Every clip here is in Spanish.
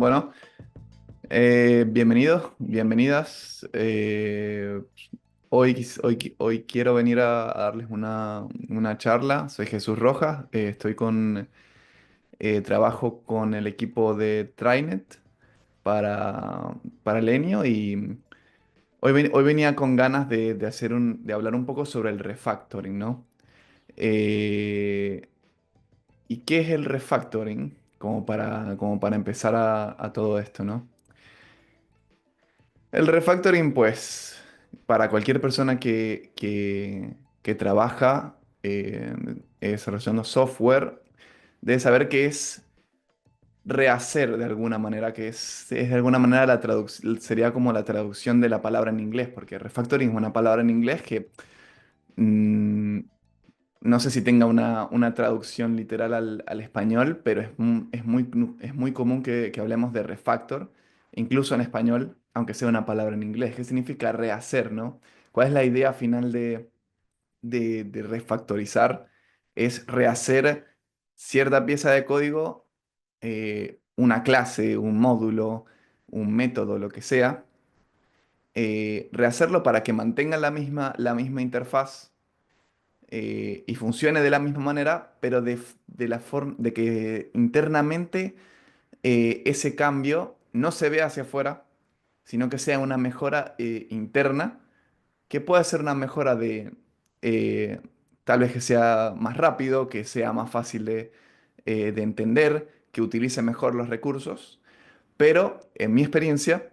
Bueno, bienvenidos, bienvenidas. Hoy quiero venir a darles una charla. Soy Jesús Rojas, trabajo con el equipo de Trinet para Lenio y hoy venía con ganas de hablar un poco sobre el refactoring, ¿no? Eh, ¿Y qué es el refactoring? Como para empezar a todo esto, ¿no? El refactoring, pues, para cualquier persona que trabaja desarrollando software, debe saber que es rehacer de alguna manera, es de alguna manera sería como la traducción de la palabra en inglés, porque refactoring es una palabra en inglés que mm, no sé si tenga una traducción literal al español, pero es muy común que hablemos de refactor, incluso en español, aunque sea una palabra en inglés. ¿Qué significa rehacer, no? ¿Cuál es la idea final de refactorizar? Es rehacer cierta pieza de código, una clase, un módulo, un método, lo que sea, rehacerlo para que mantenga la misma interfaz y funcione de la misma manera, pero de la forma de que internamente ese cambio no se vea hacia afuera, sino que sea una mejora interna, que puede ser una mejora eh, tal vez que sea más rápido, que sea más fácil de entender, que utilice mejor los recursos, pero en mi experiencia,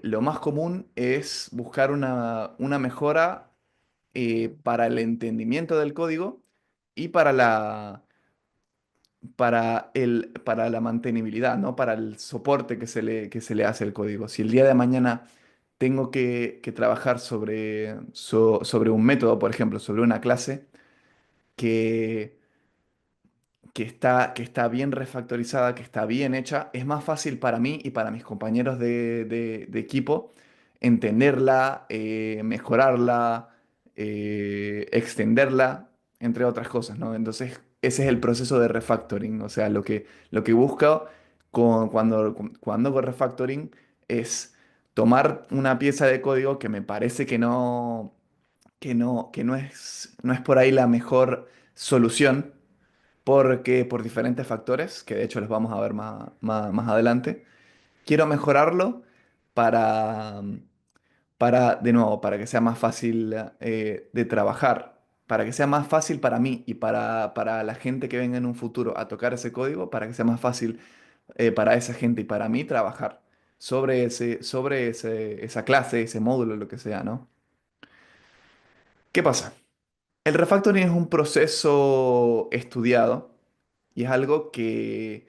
lo más común es buscar una mejora para el entendimiento del código y para la mantenibilidad, ¿no? Para el soporte que se le hace al código. Si el día de mañana tengo que trabajar sobre un método, por ejemplo, sobre una clase que, que está bien refactorizada, que está bien hecha, es más fácil para mí y para mis compañeros de equipo entenderla, mejorarla, extenderla, entre otras cosas, ¿no? Entonces, ese es el proceso de refactoring. O sea, lo que busco cuando hago refactoring es tomar una pieza de código que me parece que no es por ahí la mejor solución porque por diferentes factores, que de hecho los vamos a ver más adelante, quiero mejorarlo para, de nuevo, para que sea más fácil de trabajar, para que sea más fácil para mí y para la gente que venga en un futuro a tocar ese código, para que sea más fácil para esa gente y para mí trabajar esa clase, ese módulo, lo que sea, ¿no? ¿Qué pasa? El refactoring es un proceso estudiado y es algo que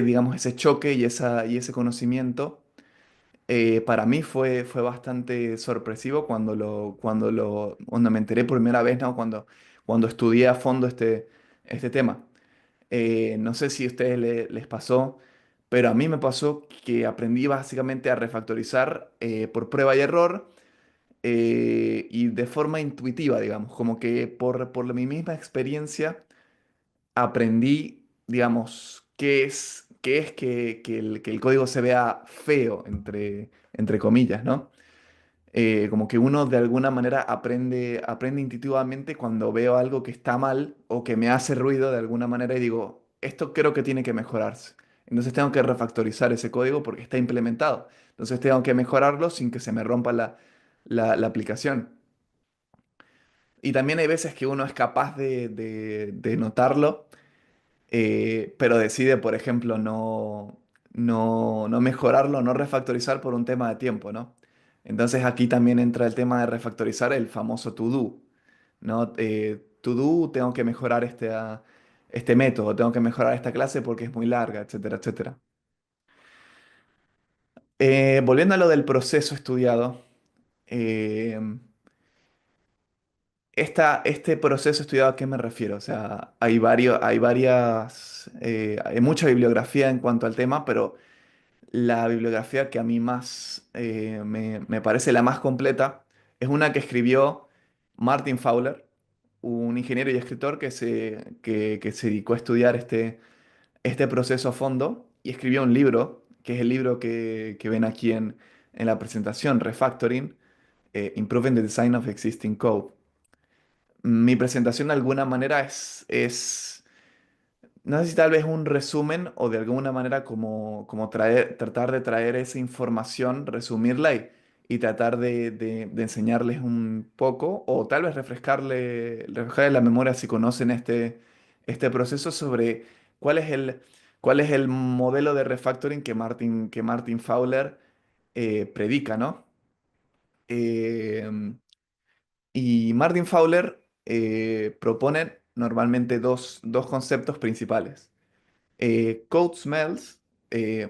digamos, ese choque y ese conocimiento, para mí fue bastante sorpresivo cuando me enteré por primera vez, ¿no? Cuando estudié a fondo este tema. No sé si a ustedes les pasó, pero a mí me pasó que aprendí básicamente a refactorizar por prueba y error y de forma intuitiva, digamos, como que por mi misma experiencia aprendí, digamos, qué es que el código se vea feo, entre comillas, ¿no? Como que uno de alguna manera aprende intuitivamente cuando veo algo que está mal o que me hace ruido de alguna manera y digo, esto creo que tiene que mejorarse. Entonces tengo que refactorizar ese código porque está implementado. Entonces tengo que mejorarlo sin que se me rompa la aplicación. Y también hay veces que uno es capaz de notarlo, pero decide, por ejemplo, no mejorarlo, no refactorizar por un tema de tiempo, ¿no? Entonces aquí también entra el tema de refactorizar el famoso to-do, ¿no? To-do, tengo que mejorar este método, tengo que mejorar esta clase porque es muy larga, etcétera, etcétera. Volviendo a lo del proceso estudiado, eh, este proceso estudiado, ¿a qué me refiero? O sea, hay mucha bibliografía en cuanto al tema, pero la bibliografía que a mí más me parece la más completa es una que escribió Martin Fowler, un ingeniero y escritor que se dedicó a estudiar este proceso a fondo y escribió un libro, que es el libro que ven aquí en la presentación, Refactoring, Improving the Design of Existing Code. Mi presentación de alguna manera no sé si tal vez un resumen o de alguna manera como tratar de traer esa información, resumirla y tratar de enseñarles un poco o tal vez refrescarle la memoria si conocen este proceso sobre cuál es cuál es el modelo de refactoring que Martin Fowler predica, ¿no? Eh, y Martin Fowler propone normalmente dos conceptos principales. Code smells,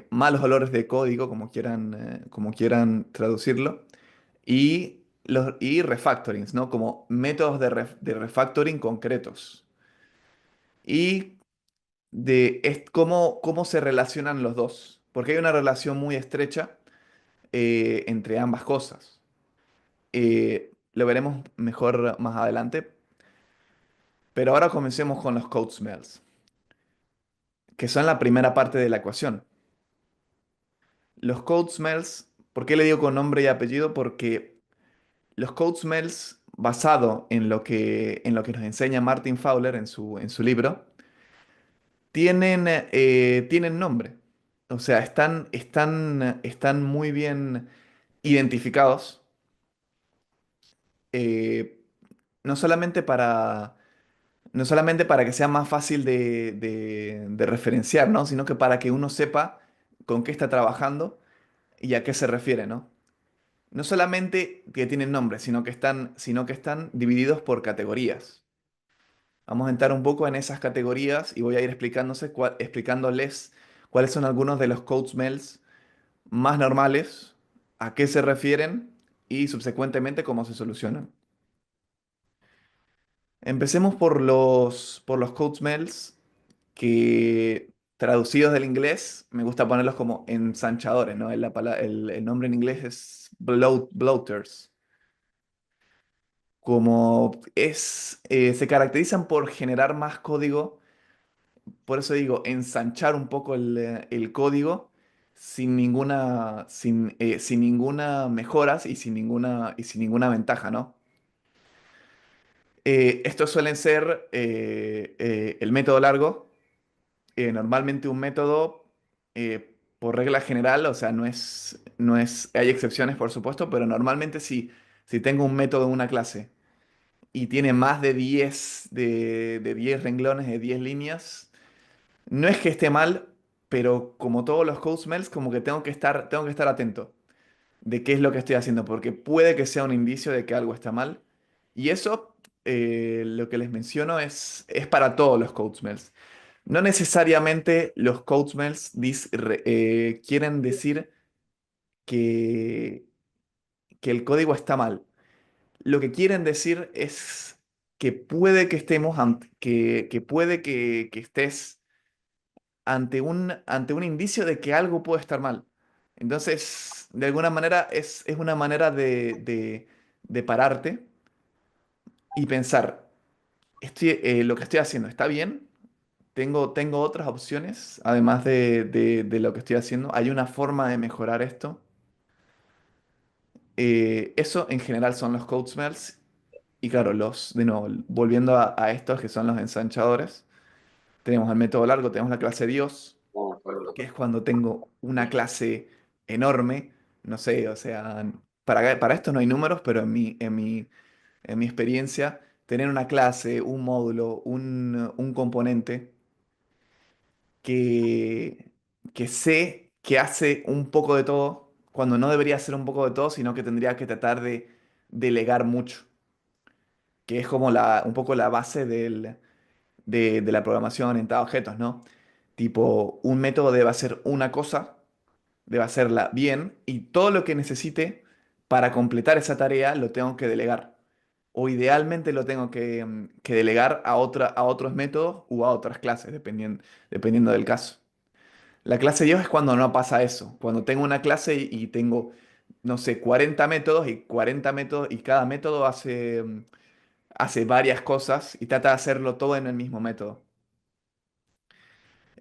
malos olores de código, como quieran traducirlo, y refactorings, ¿no? Como métodos de refactoring concretos. Y cómo se relacionan los dos, porque hay una relación muy estrecha entre ambas cosas. Lo veremos mejor más adelante, pero ahora comencemos con los code smells, que son la primera parte de la ecuación. Los code smells, ¿por qué le digo con nombre y apellido? Porque los code smells, basado en lo que nos enseña Martin Fowler en su libro, tienen nombre. O sea, están muy bien identificados, eh, no solamente no solamente para que sea más fácil de referenciar, ¿no? Sino que para que uno sepa con qué está trabajando y a qué se refiere, ¿no? No solamente que tienen nombre, sino que están divididos por categorías. Vamos a entrar un poco en esas categorías y voy a ir explicándoles cuáles son algunos de los code smells más normales, a qué se refieren y subsecuentemente cómo se solucionan. Empecemos por los code smells que traducidos del inglés me gusta ponerlos como ensanchadores, ¿no? El nombre en inglés es bloaters. Se caracterizan por generar más código, por eso digo, ensanchar un poco el código sin ninguna mejoras y sin ninguna ventaja, ¿no? Estos suelen ser el método largo, normalmente un método, por regla general, o sea, hay excepciones por supuesto, pero normalmente si tengo un método en una clase, y tiene más de 10 renglones, de 10 líneas, no es que esté mal, pero como todos los code smells, como que tengo que estar atento de qué es lo que estoy haciendo, porque puede que sea un indicio de que algo está mal. Y eso, lo que les menciono, es para todos los code smells. No necesariamente los code smells quieren decir que, que el código está mal. Lo que quieren decir es que puede que que puede que estés ante un indicio de que algo puede estar mal. Entonces, de alguna manera es una manera de pararte y pensar, lo que estoy haciendo está bien, tengo otras opciones, además de lo que estoy haciendo, hay una forma de mejorar esto. Eso en general son los code smells. Y claro, de nuevo, volviendo a estos que son los ensanchadores, tenemos el método largo, tenemos la clase Dios, que es cuando tengo una clase enorme, no sé, o sea, para esto no hay números, pero en mi experiencia, tener una clase, un módulo, un componente que, que sé que hace un poco de todo, cuando no debería hacer un poco de todo, sino que tendría que tratar de delegar mucho, que es como un poco la base de la programación orientada a objetos, ¿no? Tipo, un método debe hacer una cosa, debe hacerla bien, y todo lo que necesite para completar esa tarea lo tengo que delegar. O idealmente lo tengo que delegar a otros métodos u a otras clases, dependiendo del caso. La clase Dios es cuando no pasa eso. Cuando tengo una clase y tengo, no sé, 40 métodos, y cada método hace varias cosas y trata de hacerlo todo en el mismo método.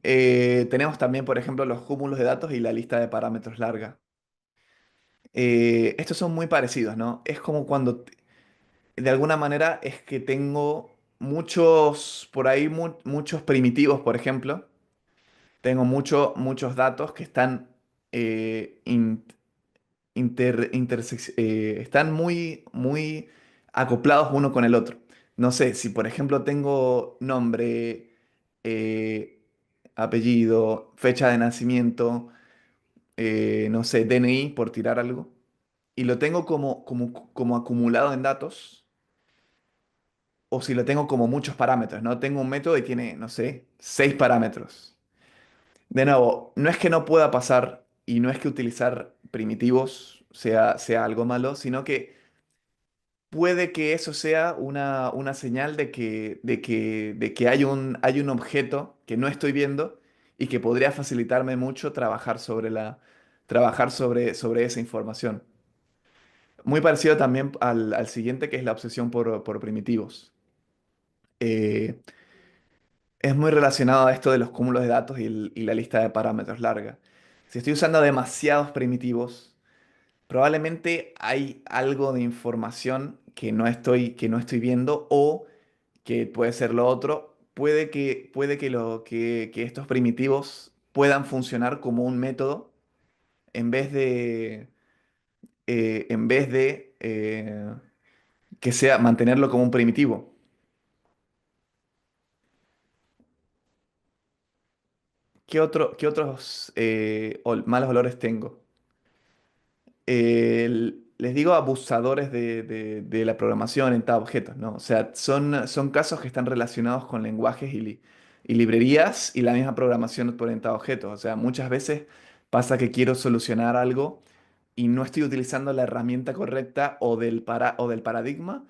Tenemos también, por ejemplo, los cúmulos de datos y la lista de parámetros larga. Estos son muy parecidos, ¿no? Es como cuando, de alguna manera, es que tengo muchos, por ahí, muchos primitivos, por ejemplo. Tengo muchos datos que están, están muy acoplados uno con el otro. No sé, si por ejemplo tengo nombre, eh, apellido, fecha de nacimiento, no sé, DNI, por tirar algo, y lo tengo como acumulado en datos, o si lo tengo como muchos parámetros, ¿no? Tengo un método y tiene, no sé, 6 parámetros. De nuevo, no es que no pueda pasar y no es que utilizar primitivos sea algo malo, sino que puede que eso sea una señal de que hay un objeto que no estoy viendo y que podría facilitarme mucho trabajar sobre esa información. Muy parecido también al siguiente, que es la obsesión por primitivos. Eh, es muy relacionado a esto de los cúmulos de datos y la lista de parámetros larga. Si estoy usando demasiados primitivos, probablemente hay algo de información que no estoy viendo, o que puede ser lo otro. Puede que estos primitivos puedan funcionar como un método en vez de que sea mantenerlo como un primitivo. ¿Qué otros malos olores tengo? Les digo abusadores de la programación en objetos, ¿no? O sea, son casos que están relacionados con lenguajes y librerías y la misma programación orientada a objetos. O sea, muchas veces pasa que quiero solucionar algo y no estoy utilizando la herramienta correcta o del paradigma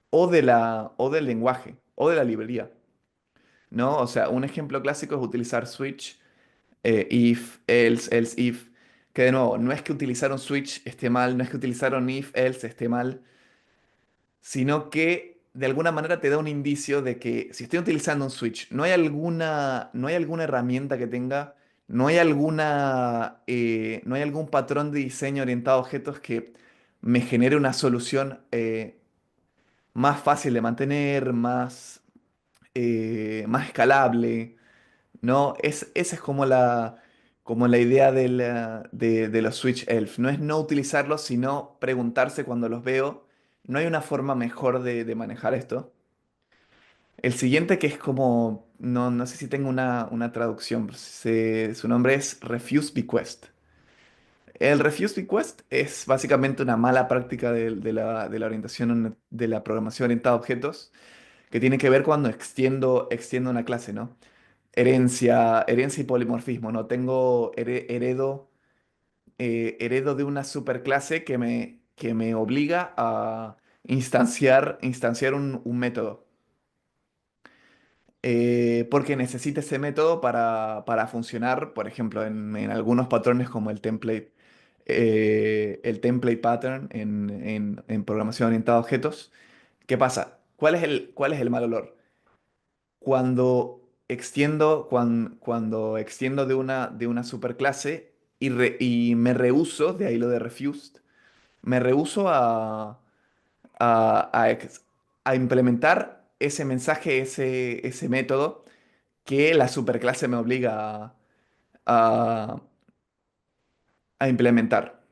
o del lenguaje o de la librería, ¿no? O sea, un ejemplo clásico es utilizar switch, if, else, if, que de nuevo, no es que utilizar un switch esté mal, no es que utilizar un if, else esté mal, sino que de alguna manera te da un indicio de que si estoy utilizando un switch, no hay alguna herramienta que tenga, no hay algún patrón de diseño orientado a objetos que me genere una solución más fácil de mantener, más escalable. No, esa es como la idea de los Switch Elf. No es no utilizarlos, sino preguntarse cuando los veo. No hay una forma mejor de manejar esto. El siguiente, que es como, no sé si tengo una traducción, pero su nombre es Refuse Bequest. El Refuse Bequest es básicamente una mala práctica de la orientación de la programación orientada a objetos, que tiene que ver cuando extiendo una clase, ¿no? Herencia y polimorfismo, ¿no? Heredo de una superclase que me obliga a instanciar un método. Porque necesita ese método para funcionar, por ejemplo, en algunos patrones como el template pattern en programación orientada a objetos. ¿Qué pasa? ¿Cuál es el mal olor? Cuando extiendo de una superclase y me rehúso, de ahí lo de refused, me rehúso a implementar ese mensaje, ese método que la superclase me obliga a, a implementar.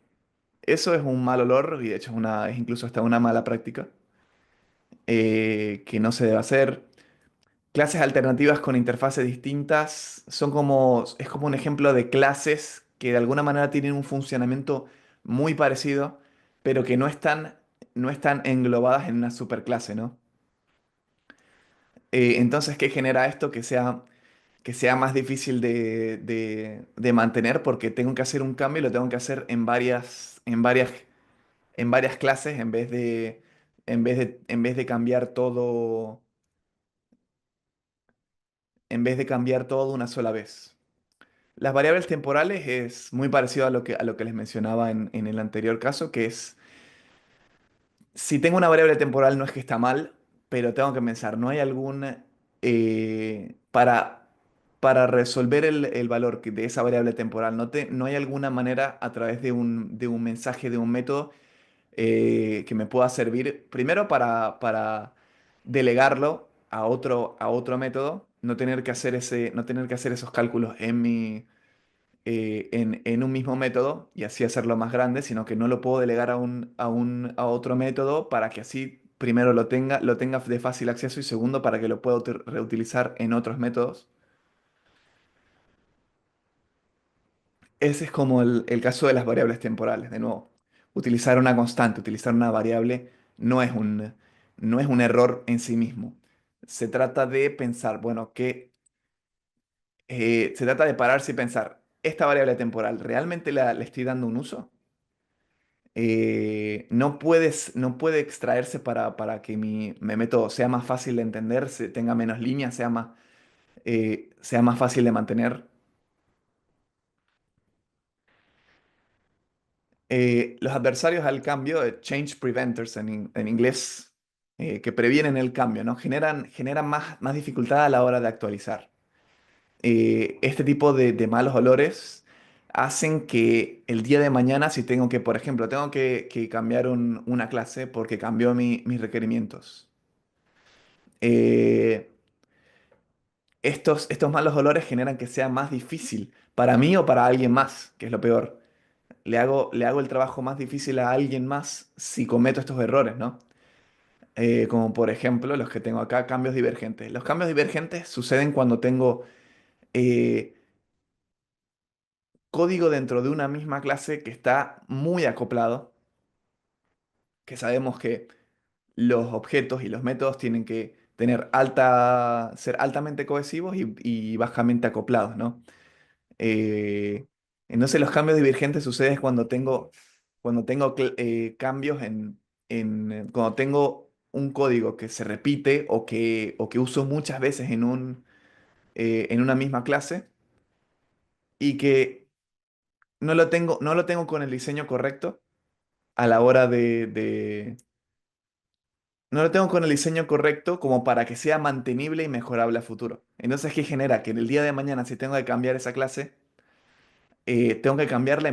Eso es un mal olor y de hecho es incluso hasta una mala práctica que no se debe hacer. Clases alternativas con interfaces distintas es como un ejemplo de clases que de alguna manera tienen un funcionamiento muy parecido, pero que no están englobadas en una superclase, ¿no? Entonces, ¿qué genera esto? Que sea más difícil de mantener, porque tengo que hacer un cambio y lo tengo que hacer en varias clases en vez de cambiar todo, de una sola vez. Las variables temporales es muy parecido a lo que les mencionaba en el anterior caso, que es, si tengo una variable temporal no es que está mal, pero tengo que pensar, ¿no hay algún, para resolver el valor de esa variable temporal. No hay alguna manera a través de un mensaje, de un método que me pueda servir primero para delegarlo a otro método, no tener que hacer esos cálculos en un mismo método y así hacerlo más grande, sino que no lo puedo delegar a otro método para que así primero lo tenga de fácil acceso y segundo para que lo pueda reutilizar en otros métodos. Ese es como el caso de las variables temporales. De nuevo, utilizar una constante, utilizar una variable no es no es un error en sí mismo. Se trata de pensar, bueno, se trata de pararse y pensar, ¿esta variable temporal realmente le estoy dando un uso? No puede extraerse para que mi método sea más fácil de entender, tenga menos líneas, sea más fácil de mantener. Los adversarios al cambio, change preventers en inglés, que previenen el cambio, ¿no? Generan más dificultad a la hora de actualizar. Este tipo de malos olores hacen que el día de mañana, si tengo que, por ejemplo, tengo que cambiar una clase porque cambió mis requerimientos. eh, estos malos olores generan que sea más difícil para mí o para alguien más, que es lo peor. Le hago el trabajo más difícil a alguien más si cometo estos errores, ¿no? Como por ejemplo los que tengo acá, cambios divergentes. Los cambios divergentes suceden cuando tengo eh, código dentro de una misma clase que está muy acoplado, que sabemos que los objetos y los métodos tienen que ser altamente cohesivos y bajamente acoplados, ¿no? Eh, entonces los cambios divergentes suceden cuando tengo cambios cuando tengo un código que se repite o que uso muchas veces en una misma clase y que no lo tengo con el diseño correcto a la hora no lo tengo con el diseño correcto como para que sea mantenible y mejorable a futuro. Entonces, ¿qué genera? Que en el día de mañana, si tengo que cambiar esa clase, tengo que cambiarla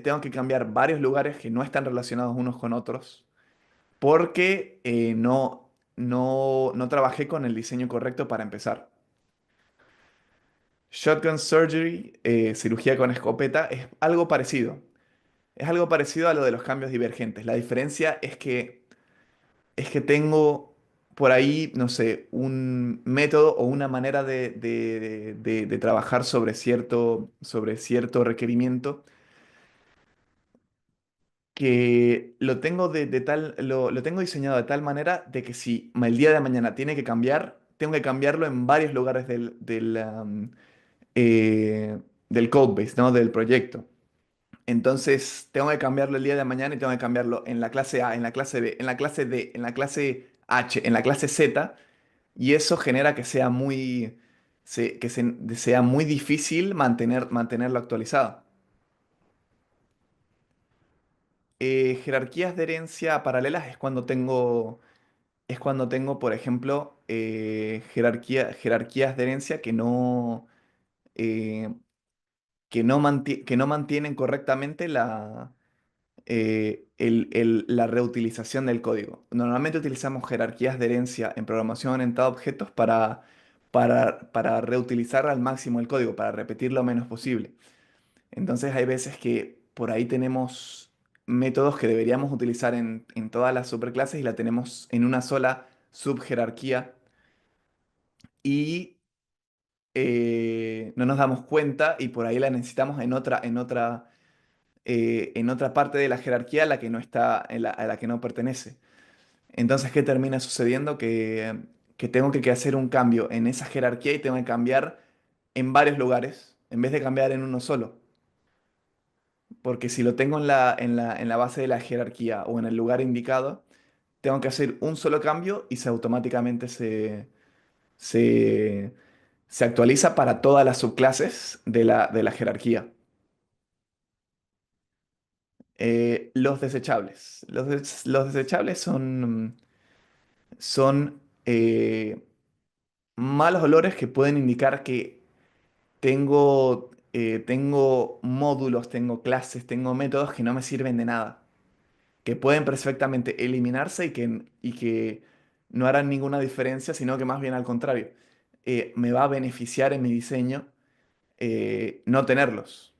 tengo que cambiar varios lugares que no están relacionados unos con otros, porque no trabajé con el diseño correcto para empezar. Shotgun surgery, cirugía con escopeta, es algo parecido. Es algo parecido a lo de los cambios divergentes. La diferencia es que tengo por ahí, no sé, un método o una manera de trabajar sobre cierto requerimiento que lo tengo diseñado de tal manera de que si el día de mañana tiene que cambiar, tengo que cambiarlo en varios lugares eh, del codebase, ¿no? Del proyecto. Entonces, tengo que cambiarlo el día de mañana y tengo que cambiarlo en la clase A, en la clase B, en la clase D, en la clase H, en la clase Z, y eso genera que sea muy difícil mantenerlo actualizado. Jerarquías de herencia paralelas es cuando tengo, por ejemplo, jerarquías de herencia eh, que no mantienen correctamente la reutilización del código. Normalmente utilizamos jerarquías de herencia en programación orientada a objetos para reutilizar al máximo el código, para repetir lo menos posible. Entonces hay veces que por ahí tenemos métodos que deberíamos utilizar en todas las superclases y la tenemos en una sola subjerarquía y no nos damos cuenta y por ahí la necesitamos en otra parte de la jerarquía a la que no está, a la que no pertenece. Entonces, ¿qué termina sucediendo? Que tengo que hacer un cambio en esa jerarquía y tengo que cambiar en varios lugares en vez de cambiar en uno solo. Porque si lo tengo en la base de la jerarquía o en el lugar indicado, tengo que hacer un solo cambio y automáticamente se, se actualiza para todas las subclases de la jerarquía. Los desechables. Los desechables son malos olores que pueden indicar que tengo módulos, tengo clases, tengo métodos que no me sirven de nada, que pueden perfectamente eliminarse y que no harán ninguna diferencia, sino que más bien al contrario, me va a beneficiar en mi diseño no tenerlos.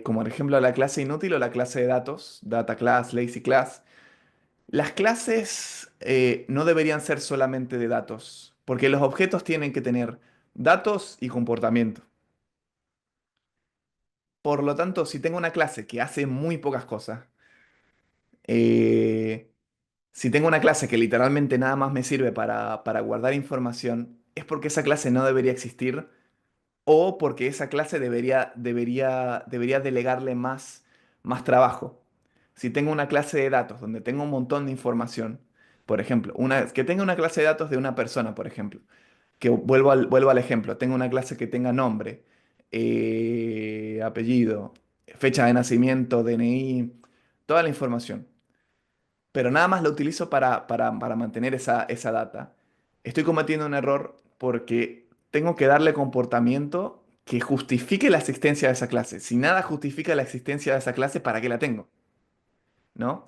Como por ejemplo la clase inútil o la clase de datos, data class, lazy class. Las clases no deberían ser solamente de datos, porque los objetos tienen que tener datos y comportamiento. Por lo tanto, si tengo una clase que hace muy pocas cosas, eh, si tengo una clase que literalmente nada más me sirve para guardar información, es porque esa clase no debería existir o porque esa clase debería delegarle más trabajo. Si tengo una clase de datos donde tengo un montón de información, por ejemplo, que tenga una clase de datos de una persona, por ejemplo, que vuelvo al ejemplo, tengo una clase que tenga nombre, apellido, fecha de nacimiento, DNI, toda la información, pero nada más la utilizo para mantener esa data. Estoy cometiendo un error porque tengo que darle comportamiento que justifique la existencia de esa clase. Si nada justifica la existencia de esa clase, ¿para qué la tengo? ¿No?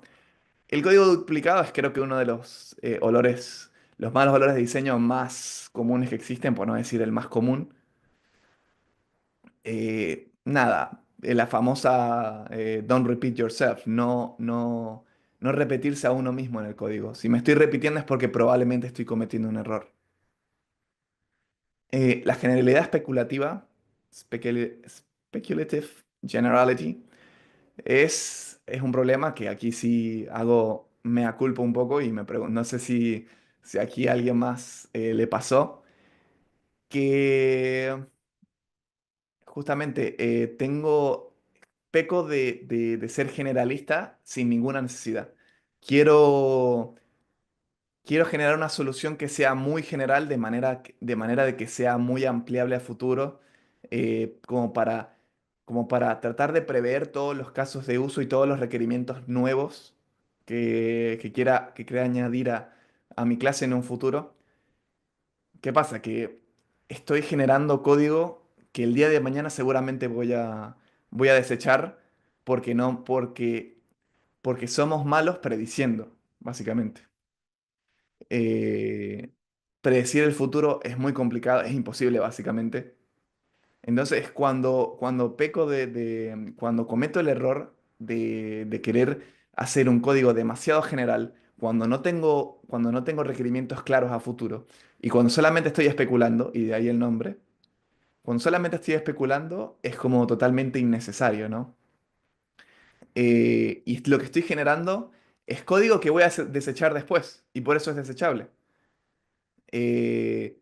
El código duplicado es creo que uno de los malos olores de diseño más comunes que existen, por no decir el más común. Nada, la famosa don't repeat yourself, no repetirse a uno mismo en el código. Si me estoy repitiendo es porque probablemente estoy cometiendo un error. La generalidad especulativa, speculative generality, es un problema que aquí sí hago mea culpa un poco y me pregunto, no sé si aquí a alguien más le pasó, que justamente peco de ser generalista sin ninguna necesidad. Quiero, quiero generar una solución que sea muy general de manera de que sea muy ampliable a futuro, como para tratar de prever todos los casos de uso y todos los requerimientos nuevos que quiera añadir a mi clase en un futuro. ¿Qué pasa? Que estoy generando código que el día de mañana seguramente voy a desechar porque somos malos prediciendo, básicamente. Eh, Predecir el futuro es muy complicado, es imposible, básicamente. Entonces, cuando cometo el error de querer hacer un código demasiado general, cuando no tengo requerimientos claros a futuro y cuando solamente estoy especulando, y de ahí el nombre, cuando solamente estoy especulando es como totalmente innecesario, ¿no? Y lo que estoy generando es código que voy a desechar después y por eso es desechable. Eh,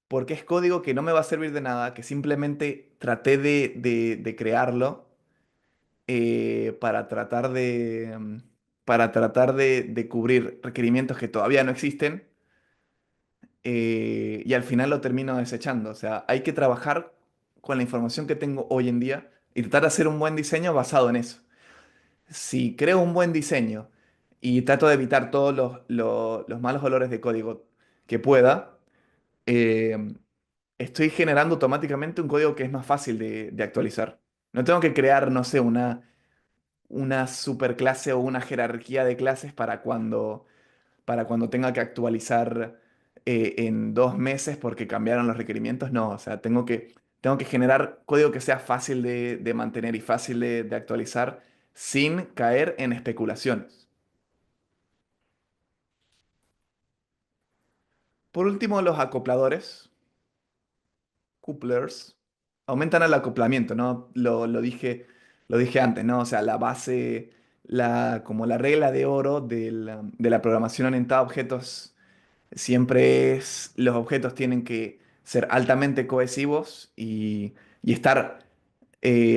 Porque es código que no me va a servir de nada, que simplemente traté de crearlo para tratar de cubrir requerimientos que todavía no existen y al final lo termino desechando. O sea, hay que trabajar con la información que tengo hoy en día y tratar de hacer un buen diseño basado en eso. Si creo un buen diseño y trato de evitar todos los malos olores de código que pueda, eh, estoy generando automáticamente un código que es más fácil de actualizar. No tengo que crear, no sé, una superclase o una jerarquía de clases para cuando tenga que actualizar en 2 meses porque cambiaron los requerimientos. No, o sea, tengo que generar código que sea fácil de mantener y fácil de actualizar sin caer en especulaciones. Por último, los acopladores, couplers, aumentan el acoplamiento, ¿no? Lo dije antes, ¿no? O sea, la base, como la regla de oro de la programación orientada a objetos siempre los objetos tienen que ser altamente cohesivos y estar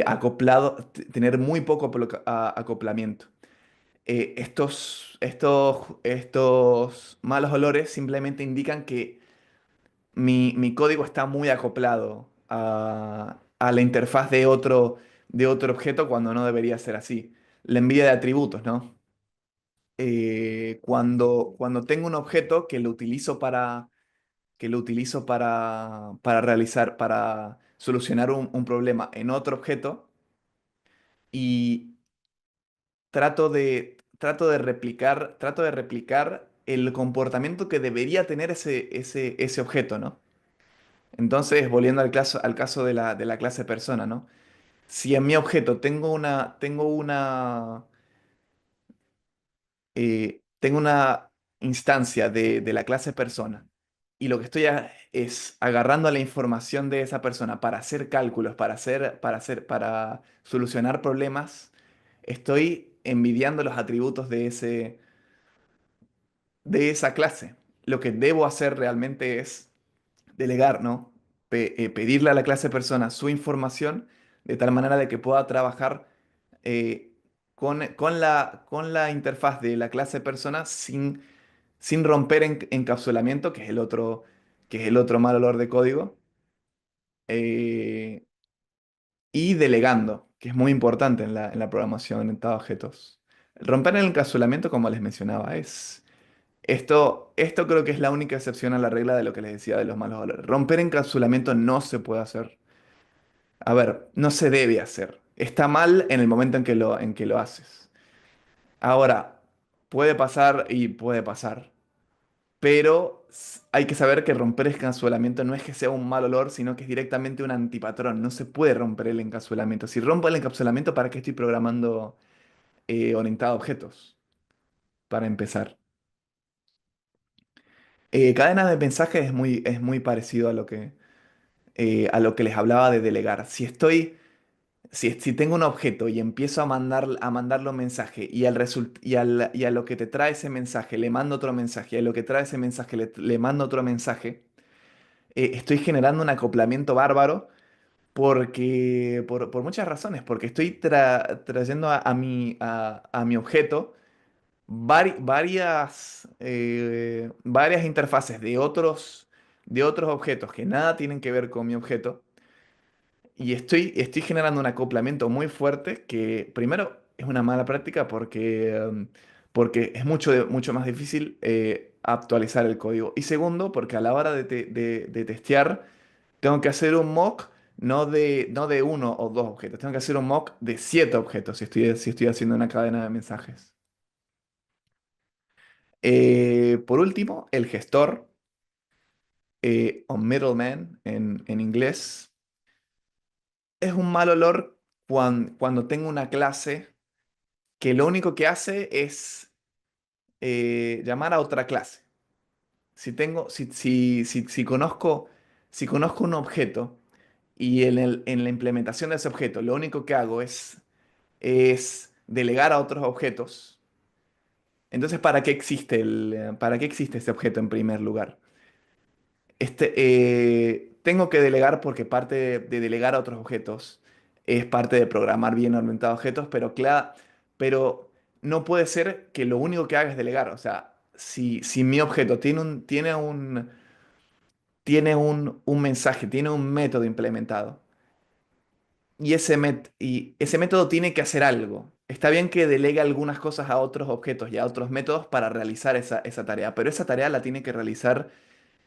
acoplados, tener muy poco acoplamiento. Estos malos olores simplemente indican que mi código está muy acoplado a la interfaz de otro objeto cuando no debería ser así. La envidia de atributos, ¿no? Cuando tengo un objeto que lo utilizo que lo utilizo para realizar, para solucionar un problema en otro objeto y trato de replicar el comportamiento que debería tener ese objeto, ¿no? Entonces, volviendo al caso de la clase persona, ¿no? Si en mi objeto tengo una instancia de la clase persona y lo que es agarrando la información de esa persona para hacer cálculos, para solucionar problemas, estoy envidiando los atributos de esa clase. Lo que debo hacer realmente es delegar, ¿no? Pedirle a la clase persona su información de tal manera de que pueda trabajar eh, con la interfaz de la clase persona sin romper encapsulamiento, que es el otro mal olor de código, eh, y delegando, que es muy importante en la programación orientada a objetos. Romper el encapsulamiento, como les mencionaba, esto creo que es la única excepción a la regla de lo que les decía de los malos olores. Romper encapsulamiento no se puede hacer. A ver, no se debe hacer. Está mal en el momento en que lo haces. Ahora, puede pasar y puede pasar. Pero hay que saber que romper encapsulamiento no es que sea un mal olor, sino que es directamente un antipatrón. No se puede romper el encapsulamiento. Si rompo el encapsulamiento, ¿para qué estoy programando orientado a objetos? Para empezar. Cadena de mensajes es muy parecido a lo que les hablaba de delegar. Si tengo un objeto y empiezo a mandarle un mensaje y a lo que te trae ese mensaje le mando otro mensaje y a lo que trae ese mensaje le mando otro mensaje, estoy generando un acoplamiento bárbaro por muchas razones, porque estoy trayendo a mi objeto varias interfaces de otros objetos que nada tienen que ver con mi objeto y estoy generando un acoplamiento muy fuerte que primero es una mala práctica porque es mucho más difícil actualizar el código. Y segundo, porque a la hora de testear, tengo que hacer un mock no de uno o dos objetos, tengo que hacer un mock de 7 objetos si estoy haciendo una cadena de mensajes. Por último, el gestor, o middleman en inglés, es un mal olor cuando tengo una clase que lo único que hace es llamar a otra clase. Si conozco un objeto y en la implementación de ese objeto lo único que hago es delegar a otros objetos, entonces para qué existe ese objeto en primer lugar? Tengo que delegar porque parte de delegar a otros objetos es parte de programar bien orientados a objetos, pero no puede ser que lo único que haga es delegar. O sea, si mi objeto tiene un mensaje, tiene un método implementado y ese método tiene que hacer algo. Está bien que delegue algunas cosas a otros objetos y a otros métodos para realizar esa tarea, pero esa tarea la tiene que realizar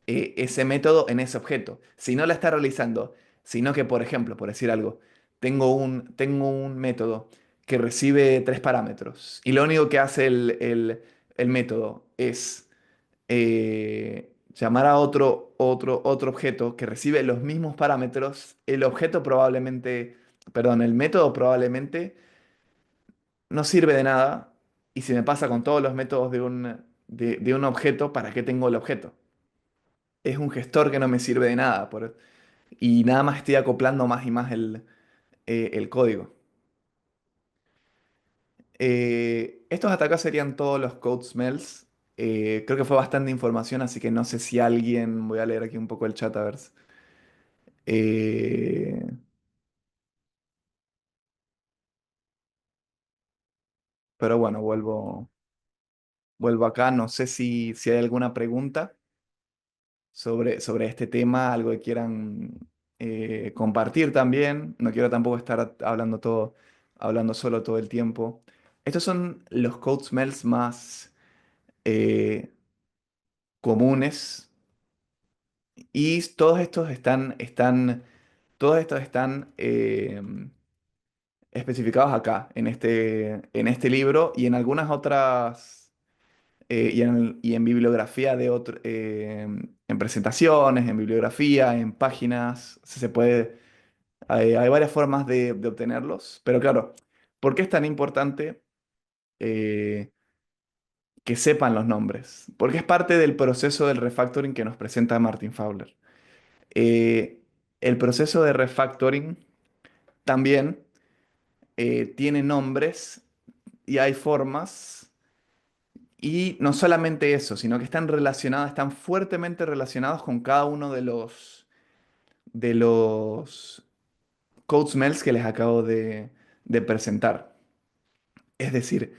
ese método en ese objeto. Si no la está realizando, sino que, por ejemplo, por decir algo, tengo un método que recibe 3 parámetros y lo único que hace el método es llamar a otro objeto que recibe los mismos parámetros, el método probablemente no sirve de nada y si me pasa con todos los métodos de un objeto, ¿para qué tengo el objeto? Es un gestor que no me sirve de nada y nada más estoy acoplando más y más el código. Estos hasta acá serían todos los code smells. Creo que fue bastante información, así que no sé si alguien, voy a leer aquí un poco el chat a ver. Eh, pero bueno, vuelvo acá. No sé si hay alguna pregunta sobre este tema, algo que quieran compartir también. No quiero tampoco estar hablando solo todo el tiempo. Estos son los code smells más eh, comunes Y todos estos están especificados acá, en este libro y en algunas otras, y en bibliografía en presentaciones, en bibliografía, en páginas, se puede, hay varias formas de obtenerlos, pero claro, ¿por qué es tan importante eh, que sepan los nombres? Porque es parte del proceso del refactoring que nos presenta Martin Fowler. Eh, el proceso de refactoring también tiene nombres y hay formas. Y no solamente eso, sino que están relacionados, están fuertemente relacionados con cada uno de los code smells que les acabo de presentar. Es decir,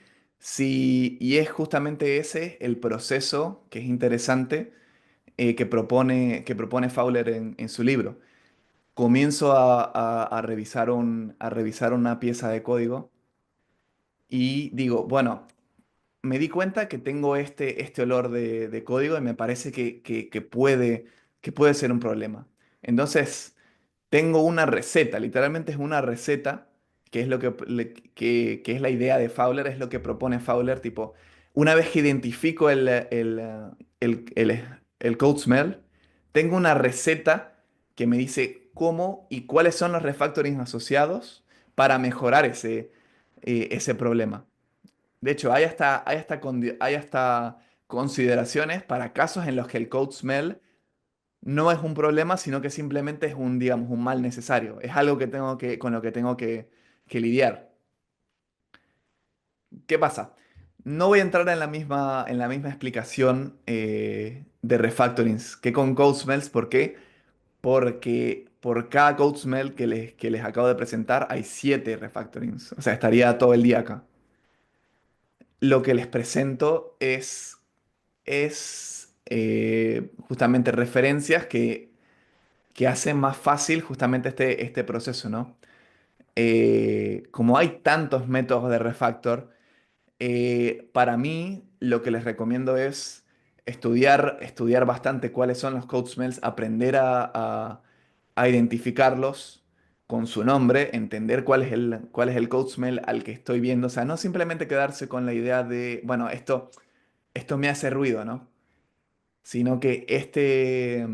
y es justamente ese el proceso que es interesante que propone Fowler en su libro. Comienzo a revisar a revisar una pieza de código y digo, bueno, me di cuenta que tengo este olor de código y me parece que puede ser un problema. Entonces, tengo una receta, literalmente es una receta, que es lo que es la idea de Fowler, es lo que propone Fowler, tipo, una vez que identifico el code smell, tengo una receta que me dice cómo y cuáles son los refactorings asociados para mejorar ese problema. De hecho, hay hasta consideraciones para casos en los que el code smell no es un problema, sino que simplemente es un, digamos, un mal necesario. Es algo con lo que tengo que lidiar. ¿Qué pasa? No voy a entrar en la misma explicación de refactorings que con code smells. ¿Por qué? Porque por cada code smell que les acabo de presentar hay 7 refactorings. O sea, estaría todo el día acá. Lo que les presento es justamente referencias que hacen más fácil justamente este proceso, ¿no? Como hay tantos métodos de refactor, para mí lo que les recomiendo es estudiar bastante cuáles son los code smells, aprender a identificarlos con su nombre, entender cuál es el code smell al que estoy viendo, o sea, no simplemente quedarse con la idea de, bueno, esto me hace ruido, ¿no? Sino que este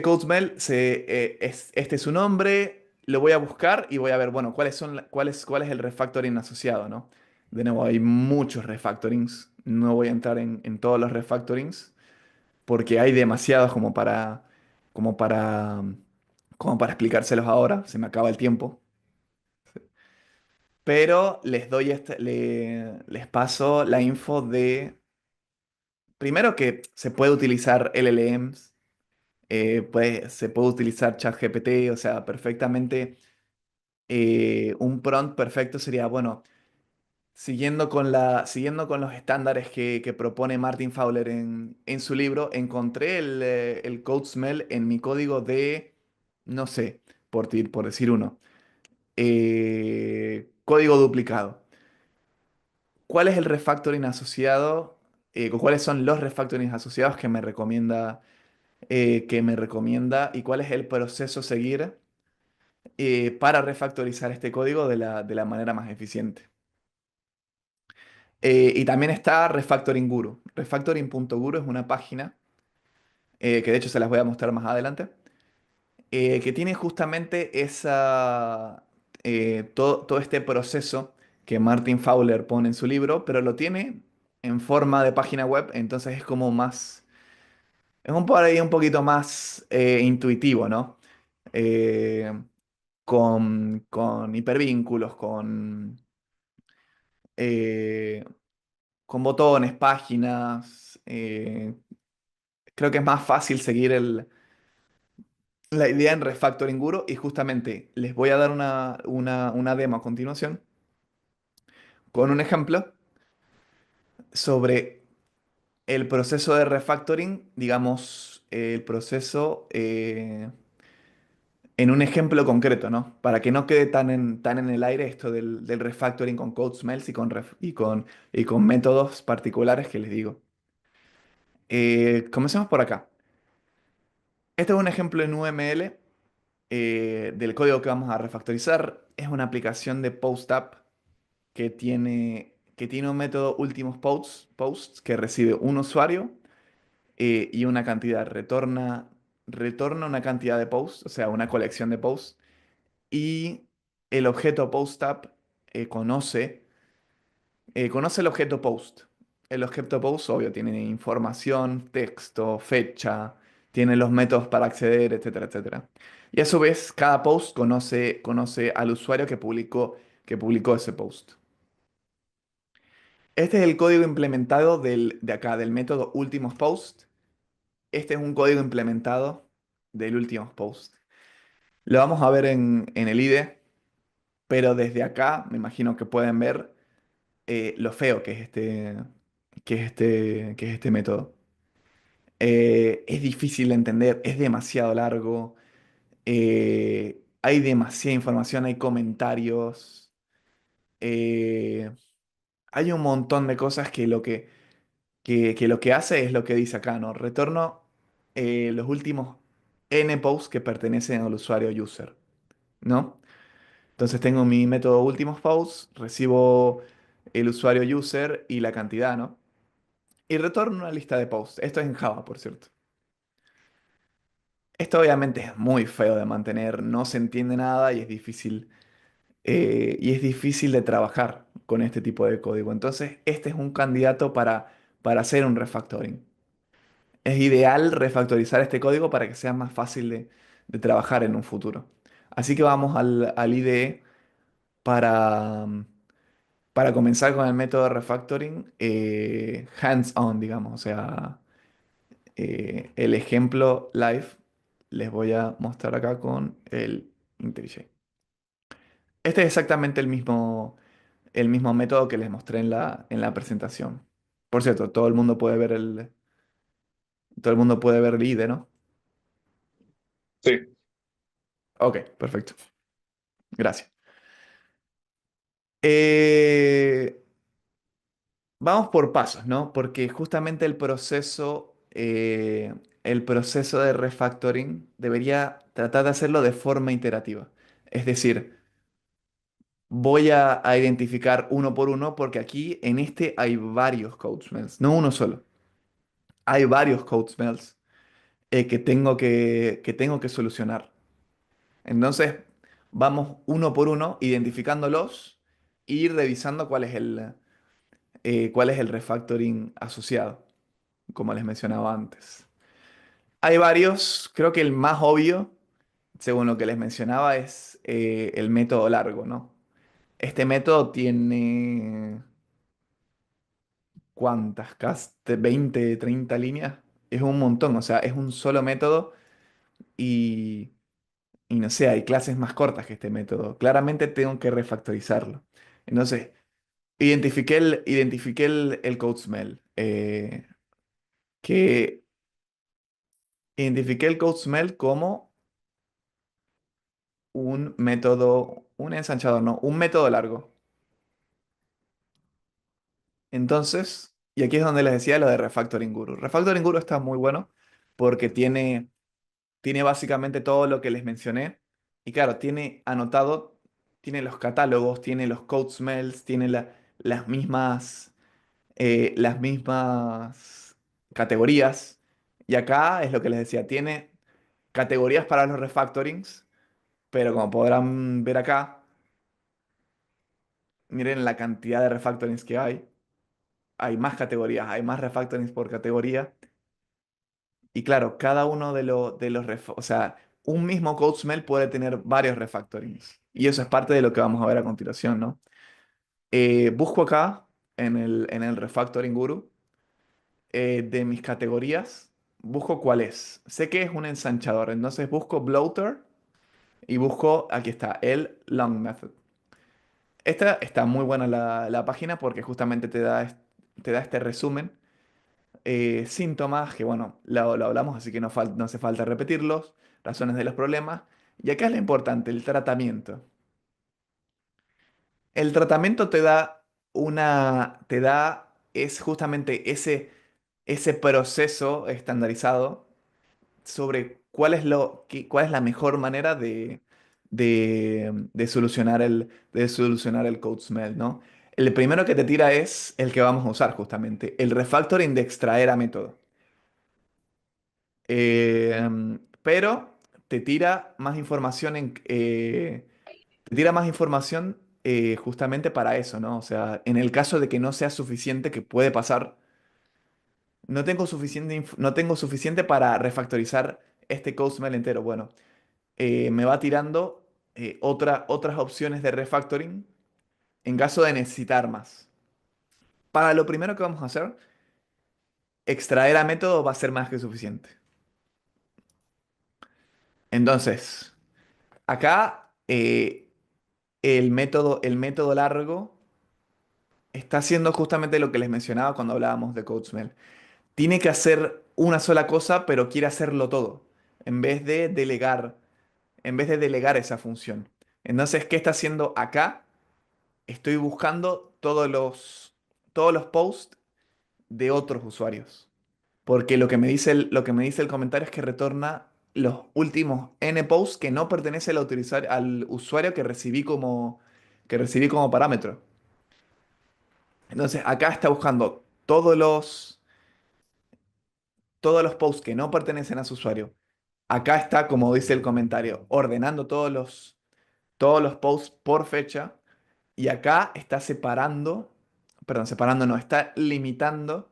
code smell este es su nombre, lo voy a buscar y voy a ver, bueno, cuál es el refactoring asociado, ¿no? De nuevo, hay muchos refactorings, no voy a entrar en todos los refactorings porque hay demasiados como para, como para explicárselos ahora, se me acaba el tiempo. Pero les paso la info de, primero que se puede utilizar LLMs, se puede utilizar ChatGPT, o sea, perfectamente un prompt perfecto sería, bueno, siguiendo con los estándares que propone Martin Fowler en su libro, encontré el code smell en mi código de, no sé, por decir uno, código duplicado. ¿Cuál es el refactoring asociado? ¿Cuáles son los refactorings asociados que me recomienda y cuál es el proceso a seguir para refactorizar este código de la manera más eficiente? Y también está Refactoring Guru. Refactoring.guru es una página que de hecho se las voy a mostrar más adelante, que tiene justamente todo este proceso que Martin Fowler pone en su libro, pero lo tiene en forma de página web, entonces es como más, es un por ahí un poquito más intuitivo, ¿no? Eh, con hipervínculos, eh, con botones, páginas. Creo que es más fácil seguir la idea en Refactoring Guru y justamente les voy a dar una demo a continuación con un ejemplo sobre el proceso de refactoring, digamos, el proceso en un ejemplo concreto, ¿no? Para que no quede tan en el aire esto del refactoring con code smells y con métodos particulares que les digo. Comencemos por acá. Este es un ejemplo en UML del código que vamos a refactorizar. Es una aplicación de PostApp que tiene un método últimos posts que recibe un usuario y una cantidad. Retorna una cantidad de posts, o sea, una colección de posts. Y el objeto PostApp eh, conoce, conoce el objeto post. El objeto post, obvio, tiene información, texto, fecha, tiene los métodos para acceder, etcétera, etcétera. Y a su vez, cada post conoce al usuario que publicó ese post. Este es el código implementado de acá, del método últimos post. Este es un código implementado del últimos post. Lo vamos a ver en el IDE, pero desde acá me imagino que pueden ver lo feo que es este método. Es difícil de entender, es demasiado largo, hay demasiada información, hay comentarios, eh, hay un montón de cosas que lo que hace es lo que dice acá, ¿no? Retorno los últimos N posts que pertenecen al usuario user, ¿no? Entonces tengo mi método últimos posts, recibo el usuario user y la cantidad, ¿no? Y retorno una lista de posts. Esto es en Java, por cierto. Esto obviamente es muy feo de mantener, no se entiende nada y es difícil de trabajar con este tipo de código. Entonces, este es un candidato para hacer un refactoring. Es ideal refactorizar este código para que sea más fácil de trabajar en un futuro. Así que vamos al IDE para, para comenzar con el método de refactoring hands-on, digamos. O sea, el ejemplo live les voy a mostrar acá con el IntelliJ. Este es exactamente el mismo método que les mostré en la presentación. Por cierto, todo el mundo puede ver el IDE, ¿no? Sí, Ok, perfecto. Gracias. Eh, Vamos por pasos, ¿no? Porque justamente el proceso de refactoring debería tratar de hacerlo de forma iterativa. Es decir, voy a identificar uno por uno porque aquí en este hay varios code smells, no uno solo. Hay varios code smells que tengo que solucionar. Entonces, vamos uno por uno identificándolos y revisando cuál es el refactoring asociado, como les mencionaba antes. Hay varios, creo que el más obvio, según lo que les mencionaba, es el método largo, ¿no? Este método tiene, ¿cuántas? Casi 20, 30 líneas. Es un montón, o sea, es un solo método y, y no sé, hay clases más cortas que este método. Claramente tengo que refactorizarlo. Entonces, identifiqué el code smell. Que Identifiqué el code smell como un ensanchador, no, un método largo. Entonces, y aquí es donde les decía lo de Refactoring Guru. Refactoring Guru está muy bueno porque tiene básicamente todo lo que les mencioné. Y claro, tiene los catálogos, tiene los code smells, tiene las mismas categorías. Y acá es lo que les decía, tiene categorías para los refactorings, pero como podrán ver acá, miren la cantidad de refactorings que hay. Hay más categorías, hay más refactorings por categoría. Y claro, cada uno o sea, un mismo code smell puede tener varios refactorings. Y eso es parte de lo que vamos a ver a continuación, ¿no? Busco acá en el Refactoring Guru de mis categorías, busco cuál es. Sé que es un ensanchador, entonces busco bloater y busco, aquí está, el long method. Esta está muy buena la página porque justamente te da este resumen. Síntomas, que bueno, lo hablamos, así que no hace falta repetirlos. Razones de los problemas. Y acá es lo importante, el tratamiento. El tratamiento es justamente ese proceso estandarizado. sobre cuál es la mejor manera de solucionar el code smell, ¿no? El primero que te tira es el que vamos a usar justamente, el refactoring de extraer a método. Pero te tira más información te tira más información justamente para eso, ¿no? O sea, en el caso de que no sea suficiente, que puede pasar, no tengo suficiente para refactorizar este code smell entero. Bueno, me va tirando otras opciones de refactoring en caso de necesitar más. Para lo primero que vamos a hacer, extraer a método va a ser más que suficiente. Entonces, acá el método largo está haciendo justamente lo que les mencionaba cuando hablábamos de CodeSmell. Tiene que hacer una sola cosa, pero quiere hacerlo todo, en vez de delegar, en vez de delegar esa función. Entonces, ¿qué está haciendo acá? Estoy buscando todos los posts de otros usuarios. Porque lo que me dice el comentario es que retorna los últimos N posts que no pertenecen al usuario que recibí como parámetro. Entonces, acá está buscando todos los posts que no pertenecen a su usuario. Acá está, como dice el comentario, ordenando todos los posts por fecha. Y acá está separando, perdón, separando no, está limitando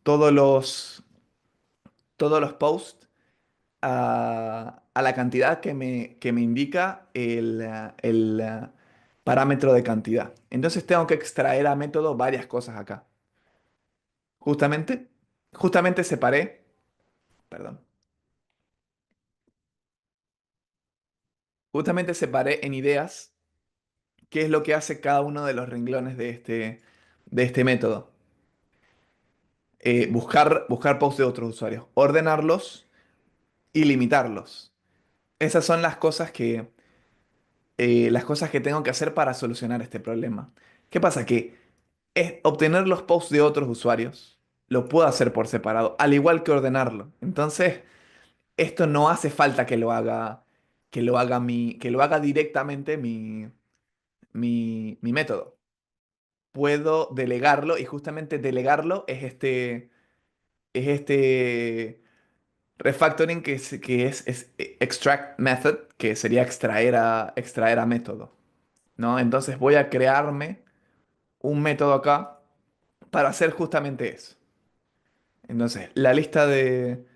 todos todos los posts a la cantidad que me indica el parámetro de cantidad. Entonces tengo que extraer a método varias cosas acá. Justamente, justamente separé, perdón, justamente separé en ideas qué es lo que hace cada uno de los renglones de este método. Buscar posts de otros usuarios, ordenarlos y limitarlos. Esas son las cosas que tengo que hacer para solucionar este problema. ¿Qué pasa? Que obtener los posts de otros usuarios lo puedo hacer por separado, al igual que ordenarlo. Entonces, esto no hace falta que lo haga directamente mi método. Puedo delegarlo y justamente delegarlo es este refactoring es extract method, que sería extraer a método, ¿no? Entonces voy a crearme un método acá para hacer justamente eso. Entonces, la lista de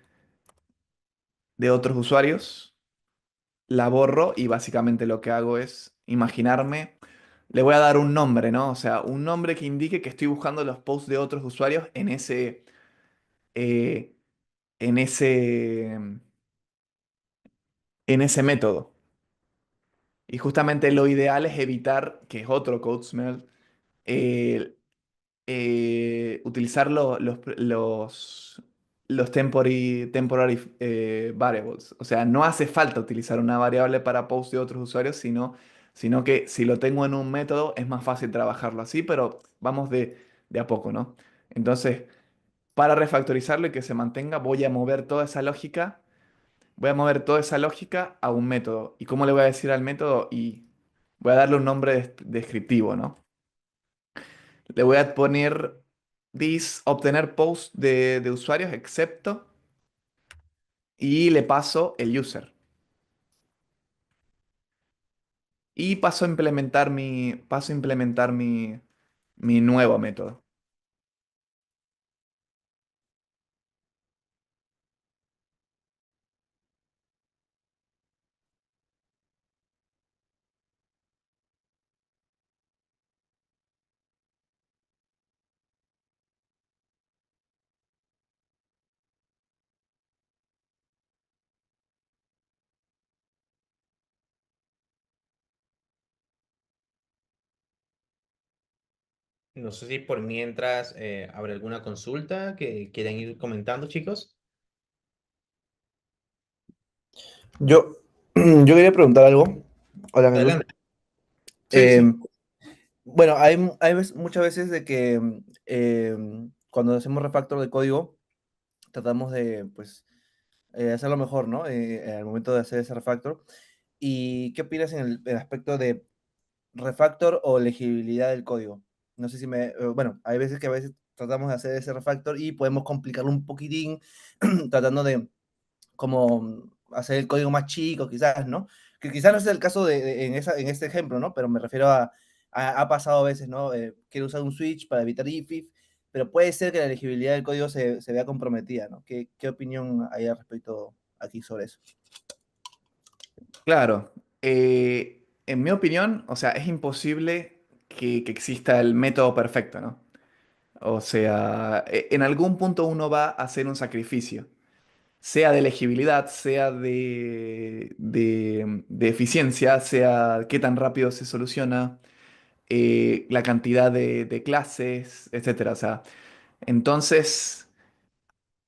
otros usuarios la borro y básicamente lo que hago es imaginarme, le voy a dar un nombre, ¿no? O sea, un nombre que indique que estoy buscando los posts de otros usuarios eh, en en ese método. Y justamente lo ideal es evitar, que es otro code smell, eh, utilizar los temporary variables. O sea, no hace falta utilizar una variable para post de otros usuarios, sino que si lo tengo en un método es más fácil trabajarlo así, pero vamos de a poco, ¿no? Entonces, para refactorizarlo y que se mantenga, voy a mover toda esa lógica a un método. ¿Y cómo le voy a decir al método? Y voy a darle un nombre descriptivo, ¿no? Le voy a poner obtener post de usuarios excepto y le paso el user. Y paso a implementar mi nuevo método. No sé si por mientras habrá alguna consulta que quieran ir comentando, chicos. Yo, yo quería preguntar algo. Hola Jesús. Adelante. Sí, Eh, sí. bueno, muchas veces de que cuando hacemos refactor de código, tratamos de, pues, hacerlo mejor, ¿no? Al momento de hacer ese refactor. ¿Y qué opinas en el aspecto de refactor o legibilidad del código? No sé si bueno, hay veces que a veces tratamos de hacer ese refactor y podemos complicarlo un poquitín tratando de como hacer el código más chico, quizás, ¿no? Que quizás no es el caso en este ejemplo, ¿no? Pero me refiero ha pasado a veces, ¿no? Quiero usar un switch para evitar if, pero puede ser que la legibilidad del código se vea comprometida, ¿no? ¿Qué opinión hay al respecto aquí sobre eso? Claro, en mi opinión, o sea, es imposible que exista el método perfecto, ¿no? O sea, en algún punto uno va a hacer un sacrificio, sea de legibilidad, sea de eficiencia, sea qué tan rápido se soluciona, la cantidad de clases, etcétera. O sea, entonces,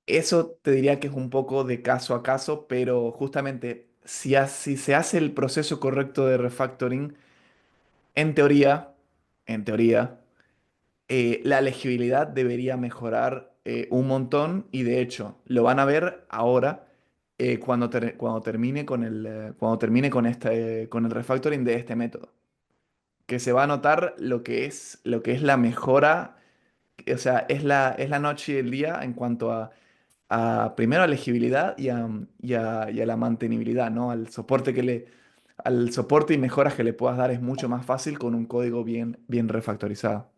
eso te diría que es un poco de caso a caso, pero justamente si se hace el proceso correcto de refactoring, en teoría, en teoría, la legibilidad debería mejorar un montón y de hecho lo van a ver ahora cuando termine cuando termine con el refactoring de este método, que se va a notar lo que es la mejora, o sea, es la noche y el día en cuanto a primero a legibilidad y a la mantenibilidad, ¿no? Al soporte y mejoras que le puedas dar es mucho más fácil con un código bien refactorizado.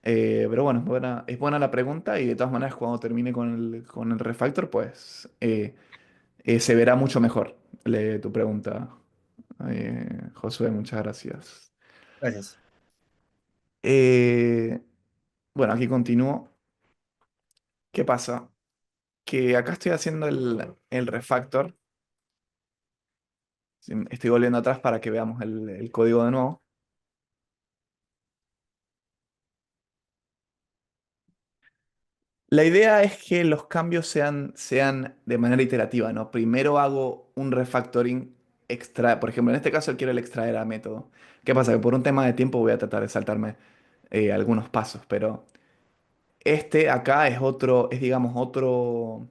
Pero bueno, es buena la pregunta y de todas maneras cuando termine con el refactor, pues se verá mucho mejor tu pregunta, Josué, muchas gracias. Gracias. Eh, bueno, aquí continúo. ¿Qué pasa? Que acá estoy haciendo el refactor. Sí, estoy volviendo atrás para que veamos el código de nuevo. La idea es que los cambios sean de manera iterativa, ¿no? Primero hago un refactoring extra, por ejemplo, en este caso quiero el extraer a método. ¿Qué pasa? Que por un tema de tiempo voy a tratar de saltarme algunos pasos, pero este acá es digamos otro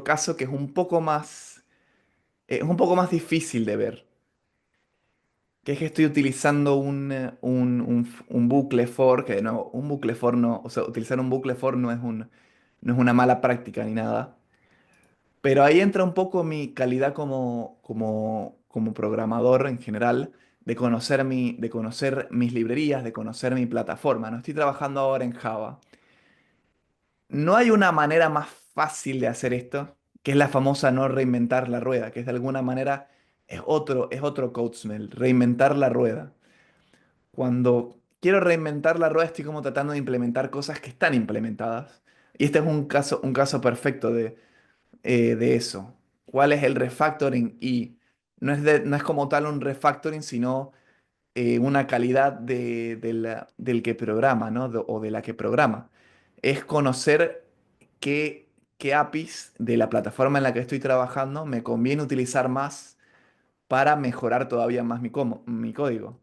caso que es un poco más difícil de ver. Que es que estoy utilizando un bucle for, que no, un bucle for no, o sea, utilizar un bucle for no es una mala práctica ni nada. Pero ahí entra un poco mi calidad como programador en general, de conocer mis librerías, de conocer mi plataforma. No estoy trabajando ahora en Java. No hay una manera más fácil de hacer esto, que es la famosa no reinventar la rueda, que es de alguna manera es otro code smell, reinventar la rueda. Cuando quiero reinventar la rueda, estoy como tratando de implementar cosas que están implementadas. Y este es un caso perfecto de eso. ¿Cuál es el refactoring? Y no es como tal un refactoring, sino una calidad del que programa, ¿no? O de la que programa. Es conocer qué APIs de la plataforma en la que estoy trabajando me conviene utilizar más para mejorar todavía más mi código.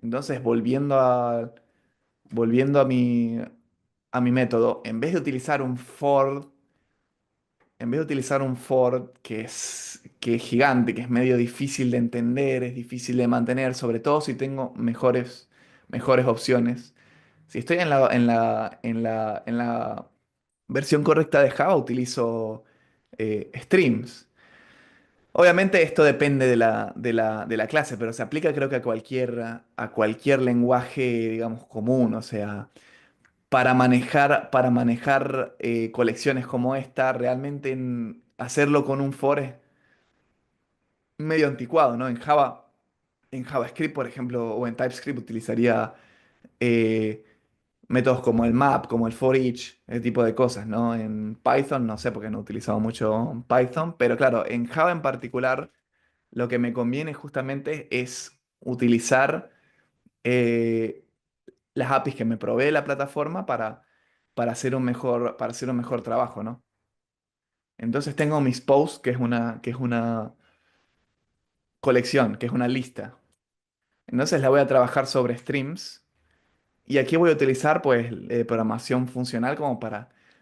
Entonces, volviendo a mi método, en vez de utilizar un for que es gigante, que es medio difícil de entender, es difícil de mantener, sobre todo si tengo mejores opciones. Si estoy en la versión correcta de Java, utilizo streams. Obviamente esto depende de la clase, pero se aplica creo que a cualquier lenguaje, digamos, común. O sea, para manejar colecciones como esta, realmente hacerlo con un for es medio anticuado, ¿no? En JavaScript, por ejemplo, o en TypeScript utilizaría eh, métodos como el map, como el for each, ese tipo de cosas, ¿no? En Python, no sé porque no he utilizado mucho Python, pero claro, en Java en particular, lo que me conviene justamente es utilizar eh, las APIs que me provee la plataforma para hacer un mejor trabajo, ¿no? Entonces tengo mis posts, que es una colección, que es una lista. Entonces la voy a trabajar sobre streams. Y aquí voy a utilizar pues programación funcional como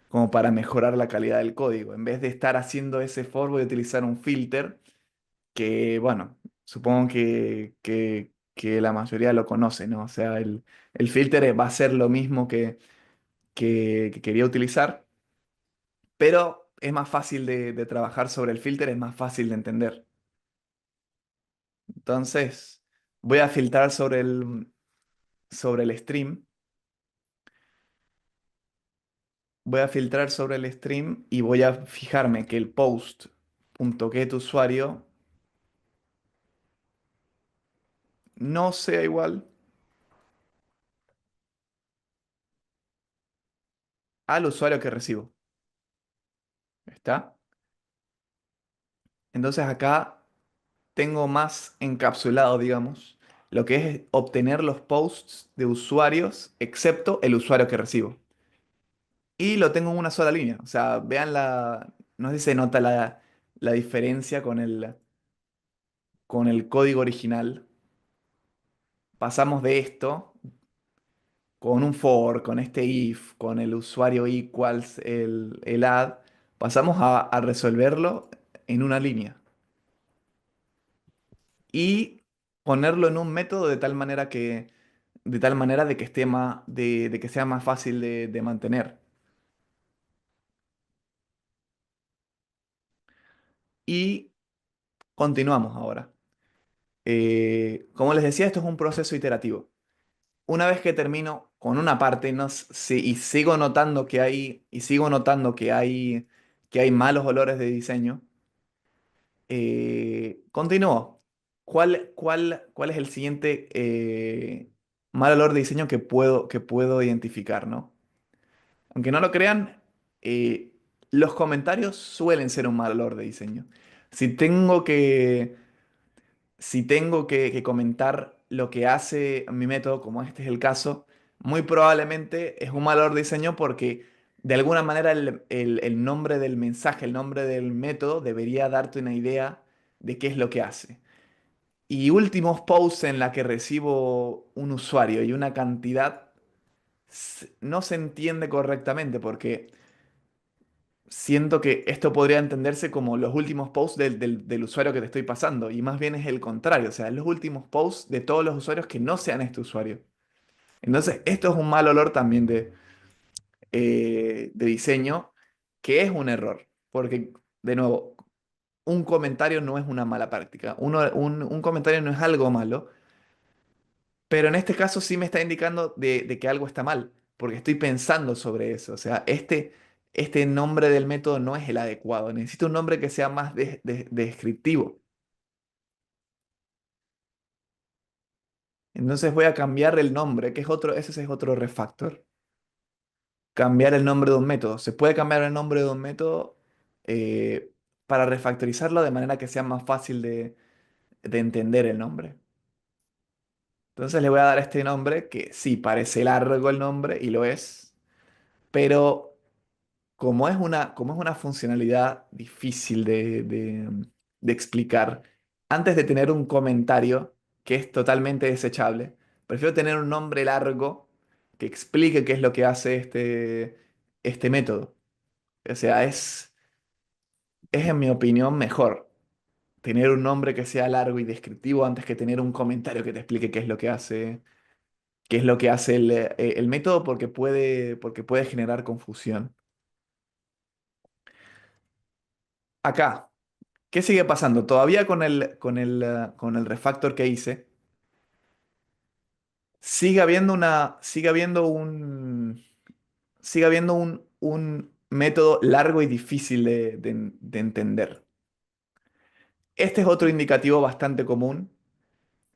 como para mejorar la calidad del código. En vez de estar haciendo ese for, voy a utilizar un filter que, bueno, supongo que la mayoría lo conoce, ¿no? O sea, el filter va a ser lo mismo que quería utilizar, pero es más fácil de trabajar sobre el filter, es más fácil de entender. Entonces, voy a filtrar sobre el stream. Voy a filtrar sobre el stream y voy a fijarme que el post.getUsuario no sea igual al usuario que recibo. ¿Está? Entonces acá tengo más encapsulado, digamos, lo que es obtener los posts de usuarios, excepto el usuario que recibo. Y lo tengo en una sola línea. O sea, vean no sé si se nota la diferencia con el código original. Pasamos de esto con un for, con este if, con el usuario equals el add, pasamos a resolverlo en una línea y ponerlo en un método de tal manera de que de que sea más fácil de mantener. Y continuamos ahora. Como les decía, esto es un proceso iterativo. Una vez que termino con una parte y sigo notando que hay malos olores de diseño, continúo. ¿Cuál es el siguiente mal olor de diseño que puedo identificar, ¿no? Aunque no lo crean, eh, los comentarios suelen ser un mal olor de diseño. Si tengo que, si tengo que comentar lo que hace mi método, como este es el caso, muy probablemente es un mal olor de diseño porque de alguna manera el nombre del mensaje, el nombre del método debería darte una idea de qué es lo que hace. Y últimos posts en la que recibo un usuario y una cantidad no se entiende correctamente porque siento que esto podría entenderse como los últimos posts del usuario que te estoy pasando y más bien es el contrario, o sea, los últimos posts de todos los usuarios que no sean este usuario. Entonces, esto es un mal olor también de diseño, que es un error, porque, de nuevo, un comentario no es una mala práctica, un comentario no es algo malo. Pero en este caso sí me está indicando de que algo está mal, porque estoy pensando sobre eso. O sea, este nombre del método no es el adecuado. Necesito un nombre que sea más descriptivo. Entonces voy a cambiar el nombre, ese es otro refactor. Cambiar el nombre de un método. Se puede cambiar el nombre de un método eh, para refactorizarlo de manera que sea más fácil de entender el nombre. Entonces le voy a dar este nombre que sí, parece largo el nombre y lo es, pero como es una funcionalidad difícil de explicar, antes de tener un comentario que es totalmente desechable, prefiero tener un nombre largo que explique qué es lo que hace este método. O sea, es en mi opinión mejor tener un nombre que sea largo y descriptivo antes que tener un comentario que te explique qué es lo que hace el método porque puede generar confusión. Acá. ¿Qué sigue pasando? Todavía con el refactor que hice, sigue habiendo un método largo y difícil de entender. Este es otro indicativo bastante común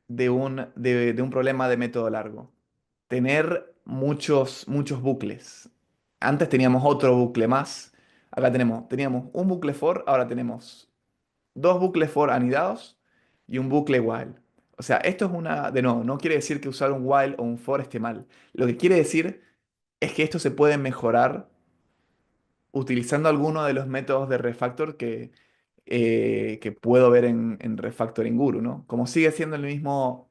de un problema de método largo. Tener muchos, muchos bucles. Antes teníamos otro bucle más. Acá teníamos un bucle for, ahora tenemos dos bucles for anidados y un bucle while. O sea, esto es de nuevo, no quiere decir que usar un while o un for esté mal. Lo que quiere decir es que esto se puede mejorar utilizando alguno de los métodos de refactor que puedo ver en Refactoring Guru, ¿no? Como sigue siendo el mismo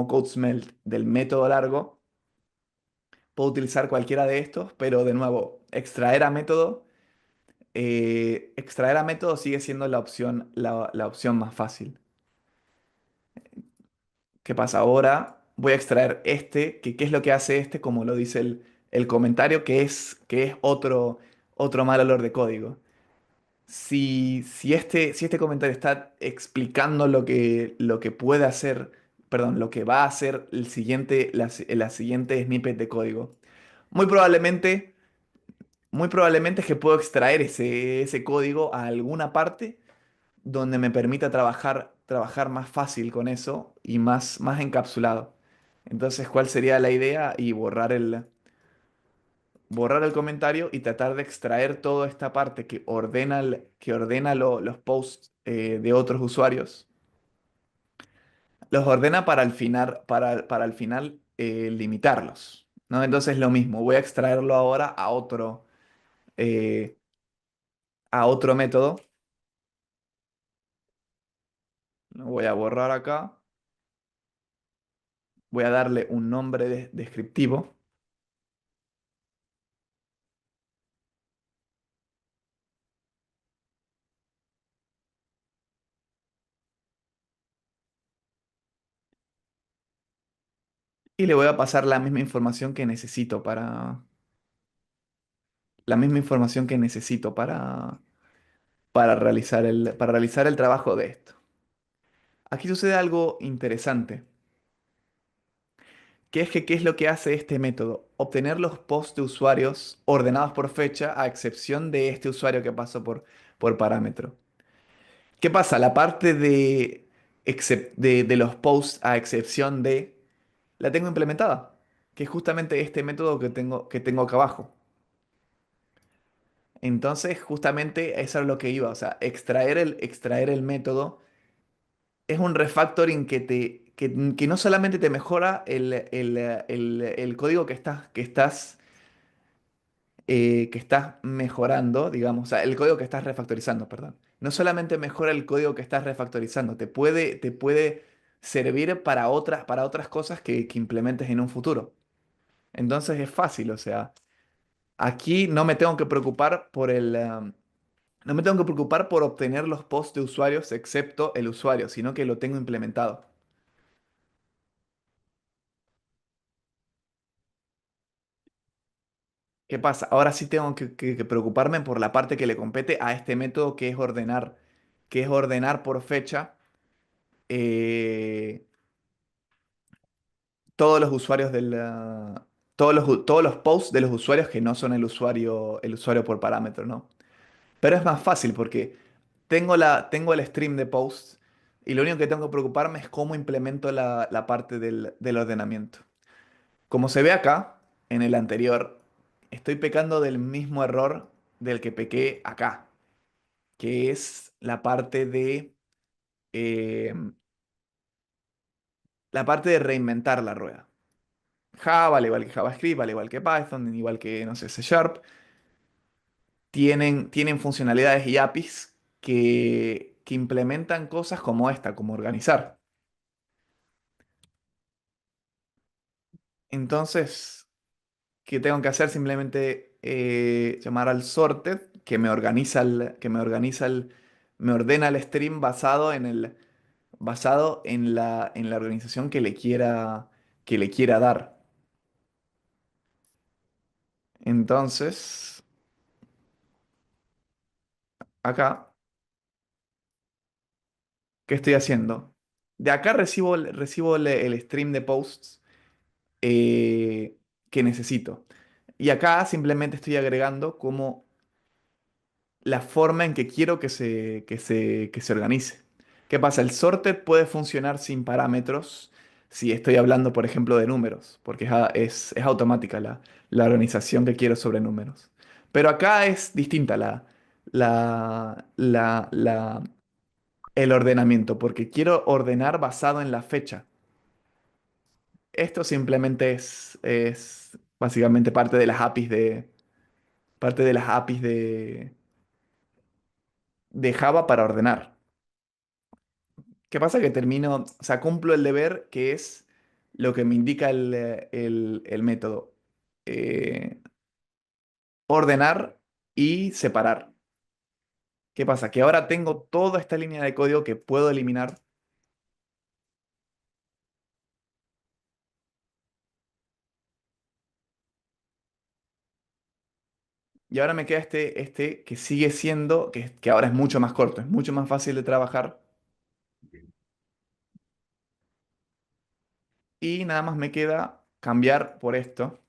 code smelt del método largo, puedo utilizar cualquiera de estos, pero de nuevo, extraer a método sigue siendo la opción más fácil. ¿Qué pasa? Ahora voy a extraer este, que qué es lo que hace este, como lo dice el comentario, que es otro mal olor de código. Si este comentario está explicando lo que puede hacer, perdón, lo que va a hacer la siguiente snippet de código, muy probablemente, muy probablemente es que puedo extraer ese código a alguna parte donde me permita trabajar más fácil con eso y más encapsulado. Entonces, ¿cuál sería la idea? Y borrar el comentario y tratar de extraer toda esta parte que ordena los posts de otros usuarios. Los ordena para al final limitarlos, ¿no? Entonces, lo mismo, voy a extraerlo ahora a otro método. Lo voy a borrar acá. Voy a darle un nombre descriptivo. Y le voy a pasar la misma información que necesito para realizar el trabajo de esto. Aquí sucede algo interesante, que es que ¿qué es lo que hace este método? Obtener los posts de usuarios ordenados por fecha, a excepción de este usuario que pasó por parámetro. ¿Qué pasa? La parte de los posts a excepción de la tengo implementada, que es justamente este método que tengo acá abajo. Entonces, justamente eso es lo que iba. O sea, extraer el método es un refactoring que no solamente te mejora el código que estás mejorando, digamos, o sea, el código que estás refactorizando, perdón. No solamente mejora el código que estás refactorizando, te puede servir para otras cosas que implementes en un futuro. Entonces es fácil, o sea, aquí no me tengo que preocupar no me tengo que preocupar por obtener los posts de usuarios excepto el usuario, sino que lo tengo implementado. ¿Qué pasa? Ahora sí tengo que preocuparme por la parte que le compete a este método que es ordenar por fecha eh, todos los usuarios todos los posts de los usuarios que no son el usuario por parámetro, ¿no? Pero es más fácil porque tengo el stream de posts y lo único que tengo que preocuparme es cómo implemento la parte del ordenamiento. Como se ve acá, en el anterior, estoy pecando del mismo error del que pequé acá, que es eh, la parte de reinventar la rueda. Java, al igual que JavaScript, al igual que Python, al igual que, no sé, C Sharp, tienen funcionalidades y APIs que implementan cosas como esta, como organizar. Entonces, ¿qué tengo que hacer? Simplemente llamar al sorted, me ordena el stream basado en la organización que le quiera dar. Entonces, acá, ¿qué estoy haciendo? De acá recibo el stream de posts eh, que necesito. Y acá simplemente estoy agregando como la forma en que quiero que se organice. ¿Qué pasa? El sorted puede funcionar sin parámetros si estoy hablando, por ejemplo, de números, porque es automática la organización que quiero sobre números. Pero acá es distinta la, la, la- el ordenamiento, porque quiero ordenar basado en la fecha. Esto simplemente es básicamente parte de las APIs de Java para ordenar. ¿Qué pasa? Que termino, o sea, cumplo el deber que es lo que me indica el método. eh, ordenar y separar. ¿Qué pasa? Que ahora tengo toda esta línea de código que puedo eliminar y ahora me queda este que sigue siendo, que ahora es mucho más corto, es mucho más fácil de trabajar y nada más me queda cambiar por esto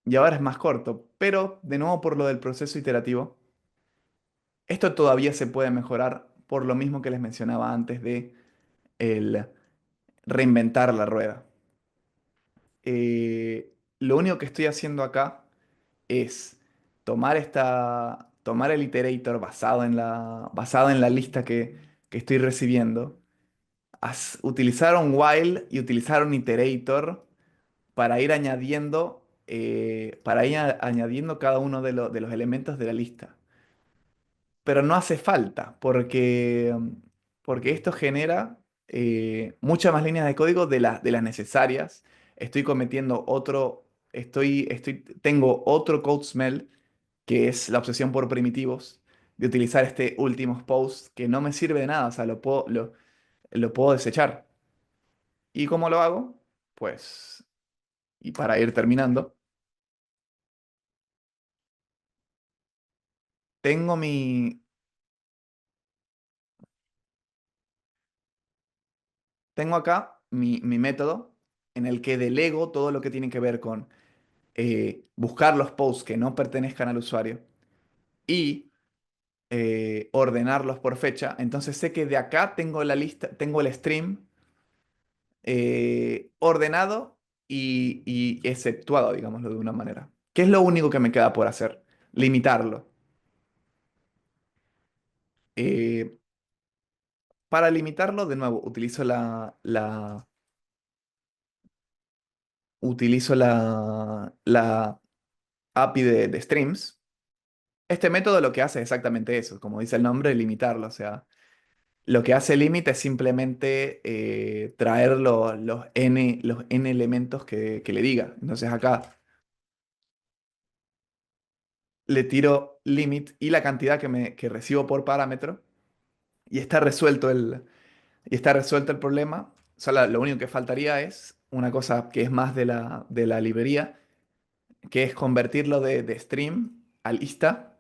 y ahora es más corto, pero de nuevo por lo del proceso iterativo, esto todavía se puede mejorar por lo mismo que les mencionaba antes de el reinventar la rueda. Lo único que estoy haciendo acá es tomar el iterator basado en la lista que estoy recibiendo, utilizar un while y utilizar un iterator para ir añadiendo, añadiendo cada uno de los elementos de la lista. Pero no hace falta, porque esto genera muchas más líneas de código de las necesarias. Estoy cometiendo otro, tengo otro code smell, que es la obsesión por primitivos, de utilizar este últimos post que no me sirve de nada, o sea, lo puedo desechar. ¿Y cómo lo hago? Pues, y para ir terminando, tengo mi, tengo acá mi método en el que delego todo lo que tiene que ver con buscar los posts que no pertenezcan al usuario y ordenarlos por fecha. Entonces sé que de acá tengo la lista, tengo el stream ordenado y exceptuado, digámoslo de una manera. ¿Qué es lo único que me queda por hacer? Limitarlo. Eh, para limitarlo, de nuevo, utilizo la API de streams. Este método lo que hace es exactamente eso, como dice el nombre, limitarlo. O sea, lo que hace limit es simplemente traer los n elementos que le diga. Entonces acá le tiro limit y la cantidad que recibo por parámetro y y está resuelto el problema. Solo lo único que faltaría es una cosa que es más de la librería, que es convertirlo de stream a lista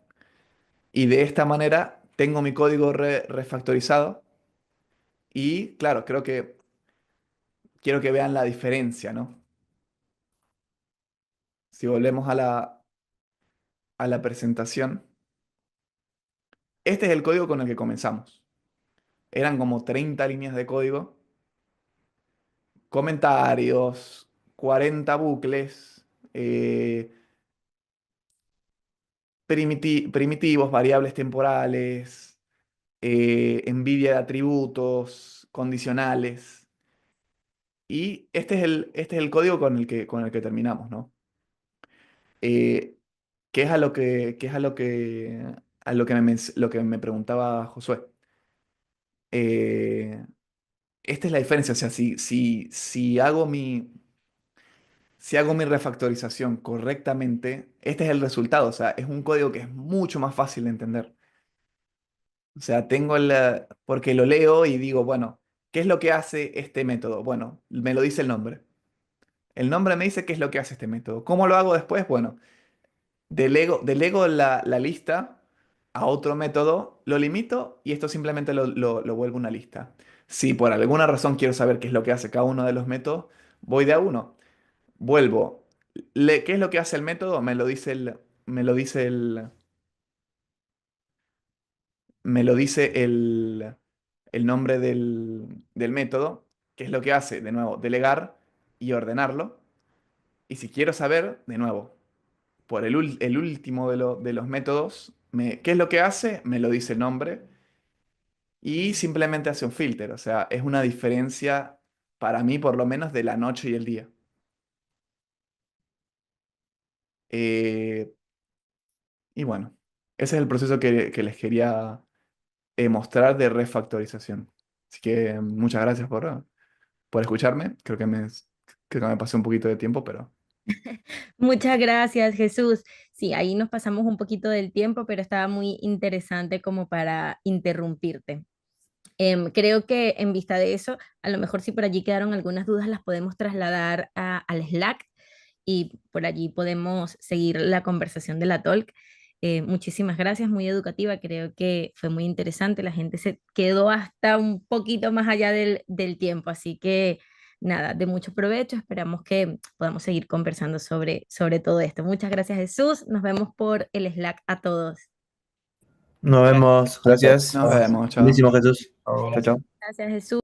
y de esta manera tengo mi código refactorizado y claro, quiero que vean la diferencia, ¿no? Si volvemos a la presentación, este es el código con el que comenzamos. Eran como 30 líneas de código, comentarios, 40 bucles, primitivos, variables temporales, envidia de atributos, condicionales. Y este es el código con el que terminamos, ¿no? Eh, ¿Qué es a lo que lo que me preguntaba Josué? Eh, Esta es la diferencia, o sea, si hago mi refactorización correctamente, este es el resultado, o sea, es un código que es mucho más fácil de entender. O sea, porque lo leo y digo, bueno, ¿qué es lo que hace este método? Bueno, me lo dice el nombre. El nombre me dice qué es lo que hace este método. ¿Cómo lo hago después? Bueno, delego la lista a otro método, lo limito y esto simplemente lo vuelvo una lista. Si por alguna razón quiero saber qué es lo que hace cada uno de los métodos, voy de a uno. Vuelvo. ¿Qué es lo que hace el método? Me lo dice me lo dice el nombre del método. ¿Qué es lo que hace? De nuevo, delegar y ordenarlo. Y si quiero saber, de nuevo, por el último de los métodos, ¿qué es lo que hace? Me lo dice el nombre y simplemente hace un filter. O sea, es una diferencia para mí, por lo menos, de la noche y el día. Eh, y bueno, ese es el proceso que les quería mostrar de refactorización. Así que muchas gracias por escucharme. Creo que me pasé un poquito de tiempo, pero Muchas gracias, Jesús. Sí, ahí nos pasamos un poquito del tiempo, pero estaba muy interesante como para interrumpirte. Creo que en vista de eso, a lo mejor si por allí quedaron algunas dudas, las podemos trasladar al Slack y por allí podemos seguir la conversación de la talk. Muchísimas gracias, muy educativa, creo que fue muy interesante, la gente se quedó hasta un poquito más allá del tiempo, así que nada, de mucho provecho, esperamos que podamos seguir conversando sobre todo esto. Muchas gracias, Jesús, nos vemos por el Slack a todos. Nos vemos. Gracias. nos vemos, chao. Buenísimo, Jesús. Ahora. Chao, chao. Gracias, Jesús.